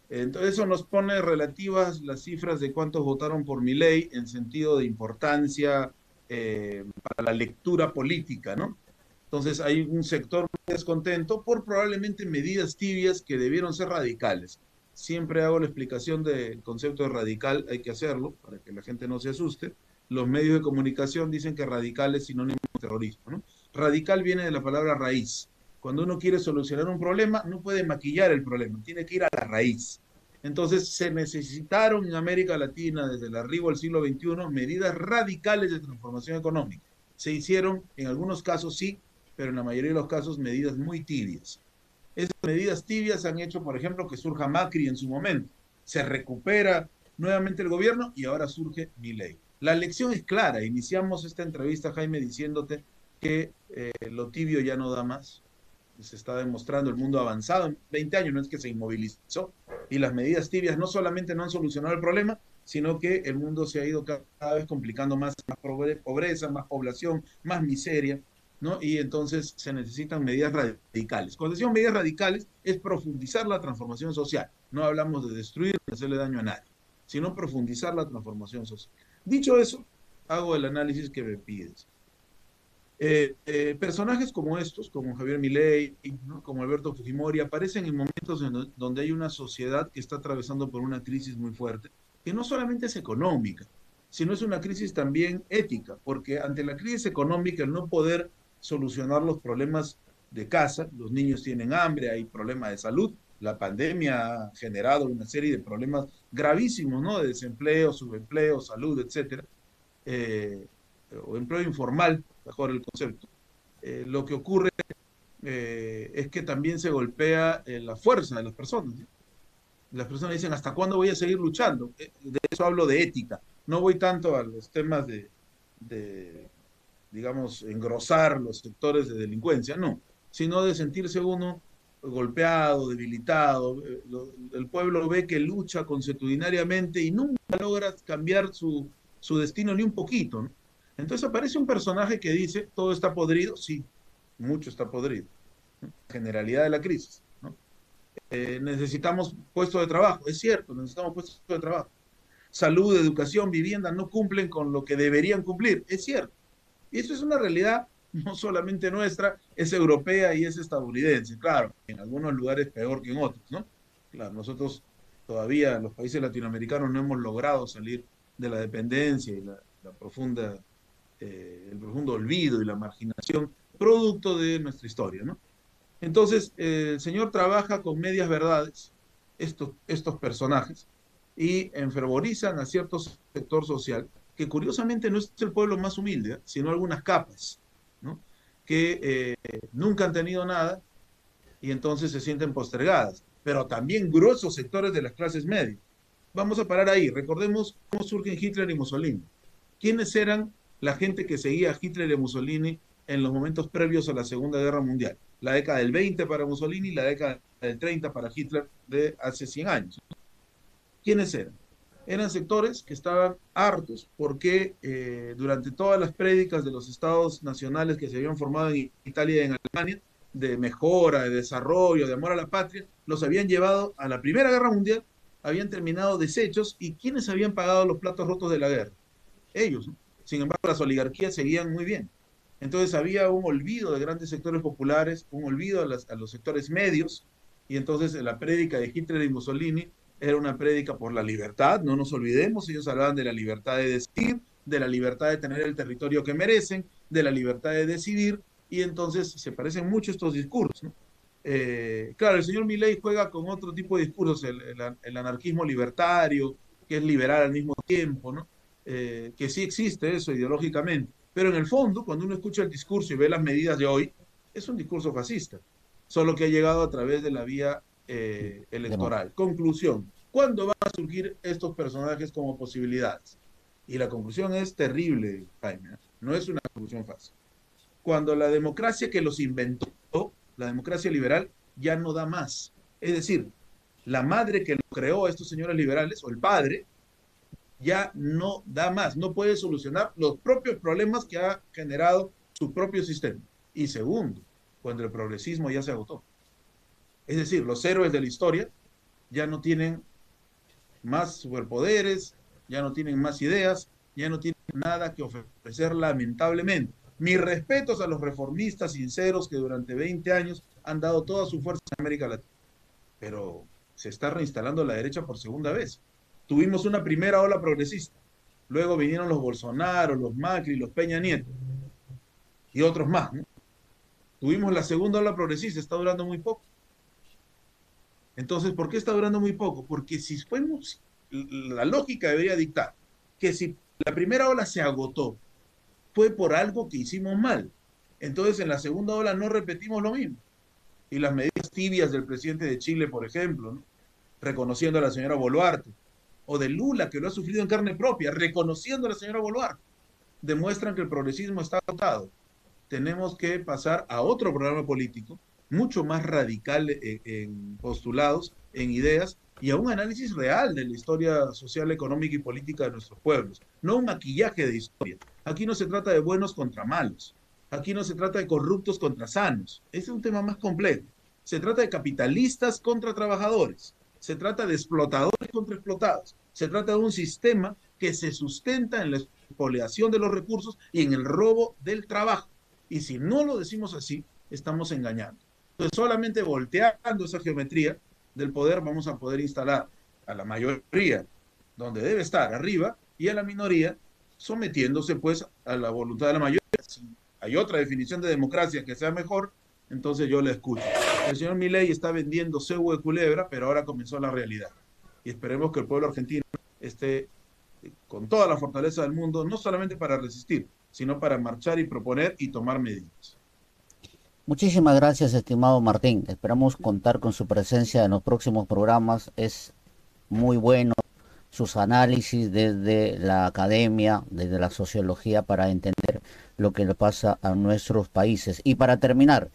Entonces eso nos pone relativas las cifras de cuántos votaron por mi ley en sentido de importancia para la lectura política, ¿no? Entonces hay un sector muy descontento por probablemente medidas tibias que debieron ser radicales. Siempre hago la explicación del concepto de radical, hay que hacerlo para que la gente no se asuste. Los medios de comunicación dicen que radical es sinónimo de terrorismo, ¿no? Radical viene de la palabra raíz. Cuando uno quiere solucionar un problema, no puede maquillar el problema, tiene que ir a la raíz. Entonces se necesitaron en América Latina desde el arribo del siglo XXI medidas radicales de transformación económica. Se hicieron en algunos casos sí, pero en la mayoría de los casos medidas muy tibias. Esas medidas tibias han hecho, por ejemplo, que surja Macri en su momento. Se recupera nuevamente el gobierno y ahora surge Milei. La lección es clara. Iniciamos esta entrevista, Jaime, diciéndote que lo tibio ya no da más. Se está demostrando el mundo avanzado en 20 años, no es que se inmovilizó. Y las medidas tibias no solamente no han solucionado el problema, sino que el mundo se ha ido cada vez complicando más, más pobreza, más población, más miseria, ¿no? Y entonces se necesitan medidas radicales. Cuando decimos medidas radicales, es profundizar la transformación social. No hablamos de destruir ni hacerle daño a nadie, sino profundizar la transformación social. Dicho eso, hago el análisis que me pides. Personajes como estos, como Javier Milei, ¿no? Como Alberto Fujimori, aparecen en momentos donde hay una sociedad que está atravesando por una crisis muy fuerte, que no solamente es económica, sino es una crisis también ética, porque ante la crisis económica, el no poder solucionar los problemas de casa, los niños tienen hambre, hay problemas de salud, la pandemia ha generado una serie de problemas gravísimos, ¿no? De desempleo, subempleo, salud, etcétera, eh, o empleo informal, mejor el concepto. Lo que ocurre es que también se golpea la fuerza de las personas, ¿sí? Las personas dicen, ¿hasta cuándo voy a seguir luchando? De eso hablo de ética. No voy tanto a los temas de digamos, engrosar los sectores de delincuencia, no, sino de sentirse uno golpeado, debilitado. El pueblo ve que lucha consuetudinariamente y nunca logra cambiar su destino ni un poquito, ¿no? Entonces aparece un personaje que dice, todo está podrido, sí, mucho está podrido, ¿no? Generalidad de la crisis, ¿no? Necesitamos puestos de trabajo, es cierto, necesitamos puestos de trabajo. Salud, educación, vivienda no cumplen con lo que deberían cumplir, es cierto. Y eso es una realidad no solamente nuestra, es europea y es estadounidense. Claro, en algunos lugares peor que en otros, ¿no? Claro, nosotros todavía, los países latinoamericanos, no hemos logrado salir de la dependencia y la profunda, el profundo olvido y la marginación producto de nuestra historia, ¿no? Entonces, el señor trabaja con medias verdades, estos personajes, y enfervorizan a cierto sector social, que curiosamente no es el pueblo más humilde, sino algunas capas, ¿no? Que nunca han tenido nada y entonces se sienten postergadas, pero también gruesos sectores de las clases medias. Vamos a parar ahí. Recordemos cómo surgen Hitler y Mussolini. ¿Quiénes eran la gente que seguía a Hitler y a Mussolini en los momentos previos a la Segunda Guerra Mundial? La década del 20 para Mussolini y la década del 30 para Hitler de hace 100 años. ¿Quiénes eran? Eran sectores que estaban hartos porque durante todas las prédicas de los estados nacionales que se habían formado en Italia y en Alemania, de mejora, de desarrollo, de amor a la patria, los habían llevado a la Primera Guerra Mundial, habían terminado deshechos y ¿quiénes habían pagado los platos rotos de la guerra? Ellos, ¿no? Sin embargo, las oligarquías seguían muy bien. Entonces había un olvido de grandes sectores populares, un olvido a los sectores medios, y entonces la prédica de Hitler y Mussolini era una prédica por la libertad, no nos olvidemos, ellos hablaban de la libertad de decidir, de la libertad de tener el territorio que merecen, de la libertad de decidir, y entonces se parecen mucho estos discursos, ¿no? Claro, el señor Milei juega con otro tipo de discursos, el anarquismo libertario, que es liberal al mismo tiempo, ¿no? Que sí existe eso ideológicamente, pero en el fondo, cuando uno escucha el discurso y ve las medidas de hoy, es un discurso fascista, solo que ha llegado a través de la vía electoral. Conclusión, ¿cuándo van a surgir estos personajes como posibilidades? Y la conclusión es terrible, Jaime, ¿eh? No es una conclusión fácil. Cuando la democracia que los inventó, la democracia liberal, ya no da más. Es decir, la madre que lo creó a estos señores liberales, o el padre, ya no da más, no puede solucionar los propios problemas que ha generado su propio sistema. Y segundo, cuando el progresismo ya se agotó. Es decir, los héroes de la historia ya no tienen más superpoderes, ya no tienen más ideas, ya no tienen nada que ofrecer lamentablemente. Mis respetos a los reformistas sinceros que durante 20 años han dado toda su fuerza en América Latina, pero se está reinstalando la derecha por segunda vez. Tuvimos una primera ola progresista, luego vinieron los Bolsonaro, los Macri, los Peña Nieto y otros más, ¿no? Tuvimos la segunda ola progresista, está durando muy poco. Entonces, ¿por qué está durando muy poco? Porque si fuéramos, la lógica debería dictar que si la primera ola se agotó, fue por algo que hicimos mal. Entonces, en la segunda ola no repetimos lo mismo. Y las medidas tibias del presidente de Chile, por ejemplo, ¿no? Reconociendo a la señora Boluarte, o de Lula, que lo ha sufrido en carne propia, reconociendo a la señora Boluarte, demuestran que el progresismo está agotado. Tenemos que pasar a otro programa político, mucho más radical en postulados, en ideas y a un análisis real de la historia social, económica y política de nuestros pueblos. No un maquillaje de historia. Aquí no se trata de buenos contra malos. Aquí no se trata de corruptos contra sanos. Es un tema más complejo. Se trata de capitalistas contra trabajadores. Se trata de explotadores contra explotados. Se trata de un sistema que se sustenta en la expoliación de los recursos y en el robo del trabajo. Y si no lo decimos así, estamos engañando. Entonces, solamente volteando esa geometría del poder vamos a poder instalar a la mayoría donde debe estar, arriba, y a la minoría sometiéndose pues a la voluntad de la mayoría. Si hay otra definición de democracia que sea mejor, entonces yo la escucho. El señor Milei está vendiendo cebo de culebra, pero ahora comenzó la realidad. Y esperemos que el pueblo argentino esté con toda la fortaleza del mundo, no solamente para resistir, sino para marchar y proponer y tomar medidas. Muchísimas gracias, estimado Martín. Esperamos contar con su presencia en los próximos programas. Es muy bueno sus análisis desde la academia, desde la sociología, para entender lo que le pasa a nuestros países. Y para terminar,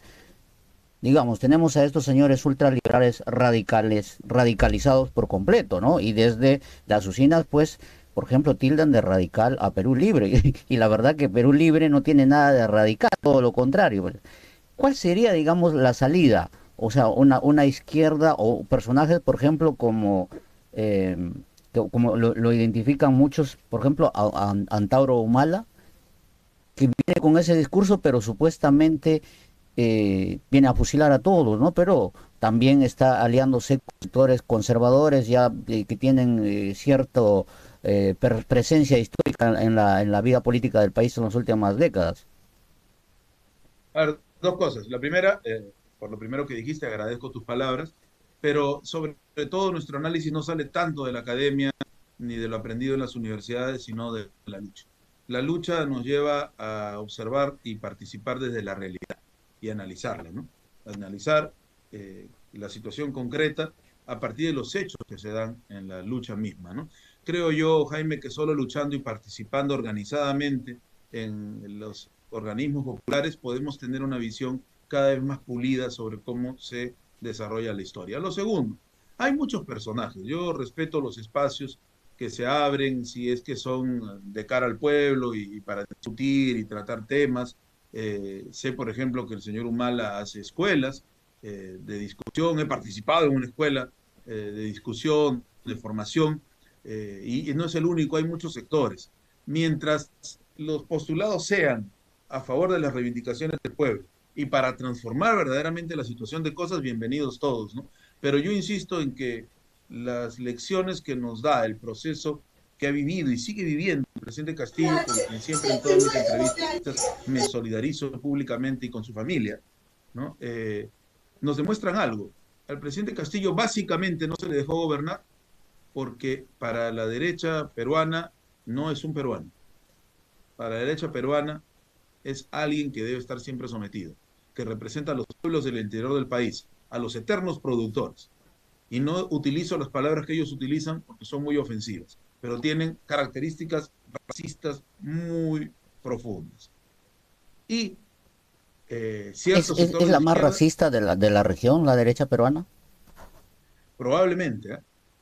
digamos, tenemos a estos señores ultraliberales radicales, radicalizados por completo, ¿no? Y desde las usinas, pues, por ejemplo, tildan de radical a Perú Libre. Y la verdad que Perú Libre no tiene nada de radical, todo lo contrario. ¿Cuál sería, digamos, la salida? O sea, una izquierda o personajes, por ejemplo, como, como lo identifican muchos, por ejemplo, a Antauro Humala, que viene con ese discurso, pero supuestamente viene a fusilar a todos, ¿no? Pero también está aliándose con sectores conservadores ya que tienen cierta presencia histórica en la vida política del país en las últimas décadas. A ver, dos cosas. La primera, por lo primero que dijiste, agradezco tus palabras, pero sobre todo nuestro análisis no sale tanto de la academia ni de lo aprendido en las universidades, sino de la lucha. La lucha nos lleva a observar y participar desde la realidad y analizarla, ¿no? Analizar la situación concreta a partir de los hechos que se dan en la lucha misma, ¿no? Creo yo, Jaime, que solo luchando y participando organizadamente en los organismos populares podemos tener una visión cada vez más pulida sobre cómo se desarrolla la historia. Lo segundo, hay muchos personajes. Yo respeto los espacios que se abren, si es que son de cara al pueblo y para discutir y tratar temas. Sé, por ejemplo, que el señor Humala hace escuelas de discusión. He participado en una escuela de discusión, de formación, y no es el único, hay muchos sectores. Mientras los postulados sean a favor de las reivindicaciones del pueblo y para transformar verdaderamente la situación de cosas, bienvenidos todos, ¿no? Pero yo insisto en que las lecciones que nos da el proceso que ha vivido y sigue viviendo el presidente Castillo, con quien siempre en todas mis entrevistas me solidarizo públicamente y con su familia, ¿no? Nos demuestran algo. Al presidente Castillo básicamente no se le dejó gobernar porque para la derecha peruana no es un peruano. Para la derecha peruana es alguien que debe estar siempre sometido, que representa a los pueblos del interior del país, a los eternos productores. Y no utilizo las palabras que ellos utilizan porque son muy ofensivas, pero tienen características racistas muy profundas. Y ciertos Es sectores de la la más izquierda, racista de la región, la derecha peruana? probablemente, ¿eh?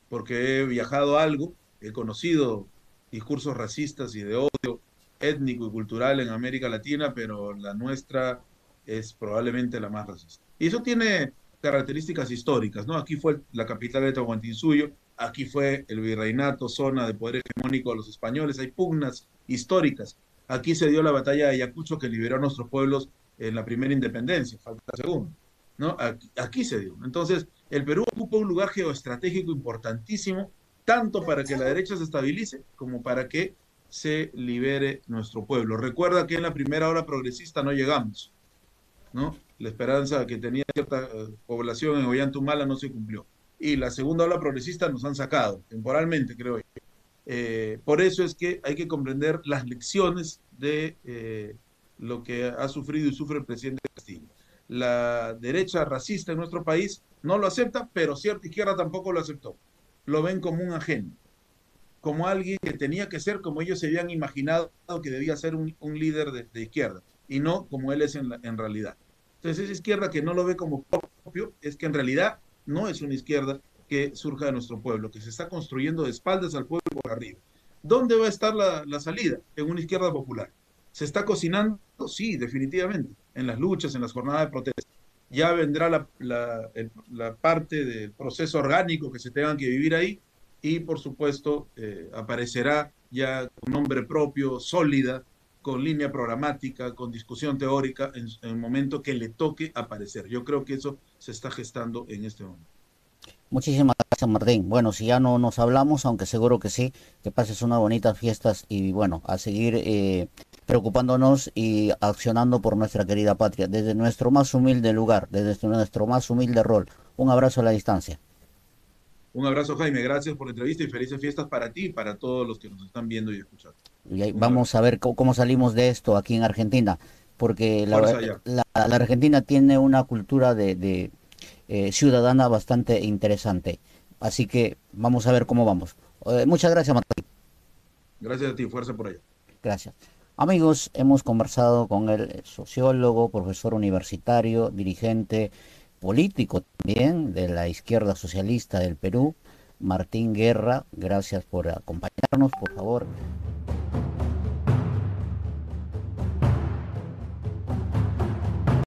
Porque he viajado algo, he conocido discursos racistas y de odio étnico y cultural en América Latina, pero la nuestra es probablemente la más racista. Y eso tiene características históricas, ¿no? Aquí fue la capital de Tahuantinsuyo, aquí fue el virreinato, zona de poder hegemónico de los españoles, hay pugnas históricas. Aquí se dio la batalla de Ayacucho que liberó a nuestros pueblos en la primera independencia, falta la segunda, ¿no? Aquí se dio. Entonces, el Perú ocupa un lugar geoestratégico importantísimo, tanto para que la derecha se estabilice como para que se libere nuestro pueblo. Recuerda que en la primera ola progresista no llegamos, ¿no? La esperanza que tenía cierta población en Ollantumala no se cumplió. Y la segunda ola progresista nos han sacado, temporalmente, creo yo. Por eso es que hay que comprender las lecciones de lo que ha sufrido y sufre el presidente Castillo. La derecha racista en nuestro país no lo acepta, pero cierta izquierda tampoco lo aceptó. Lo ven como un agente, como alguien que tenía que ser como ellos se habían imaginado que debía ser un líder de izquierda, y no como él es en realidad. Entonces, esa izquierda que no lo ve como propio, es que en realidad no es una izquierda que surja de nuestro pueblo, que se está construyendo de espaldas al pueblo por arriba. ¿Dónde va a estar la salida? En una izquierda popular. ¿Se está cocinando? Sí, definitivamente, en las luchas, en las jornadas de protesta. Ya vendrá la parte del proceso orgánico que se tengan que vivir ahí, y por supuesto aparecerá ya con nombre propio, sólida, con línea programática, con discusión teórica en el momento que le toque aparecer. Yo creo que eso se está gestando en este momento. Muchísimas gracias, Martín. Bueno, si ya no nos hablamos, aunque seguro que sí, que pases unas bonitas fiestas y bueno, a seguir preocupándonos y accionando por nuestra querida patria, desde nuestro más humilde lugar, desde nuestro más humilde rol. Un abrazo a la distancia. Un abrazo, Jaime. Gracias por la entrevista y felices fiestas para ti y para todos los que nos están viendo y escuchando. Y ahí Un vamos abrazo. a ver cómo salimos de esto aquí en Argentina, porque Fuerza allá. la Argentina tiene una cultura ciudadana bastante interesante. Así que vamos a ver cómo vamos. Muchas gracias, Mateo. Gracias a ti. Fuerza por allá. Gracias. Amigos, hemos conversado con el sociólogo, profesor universitario, dirigente político también de la izquierda socialista del Perú, Martín Guerra. Gracias por acompañarnos, por favor.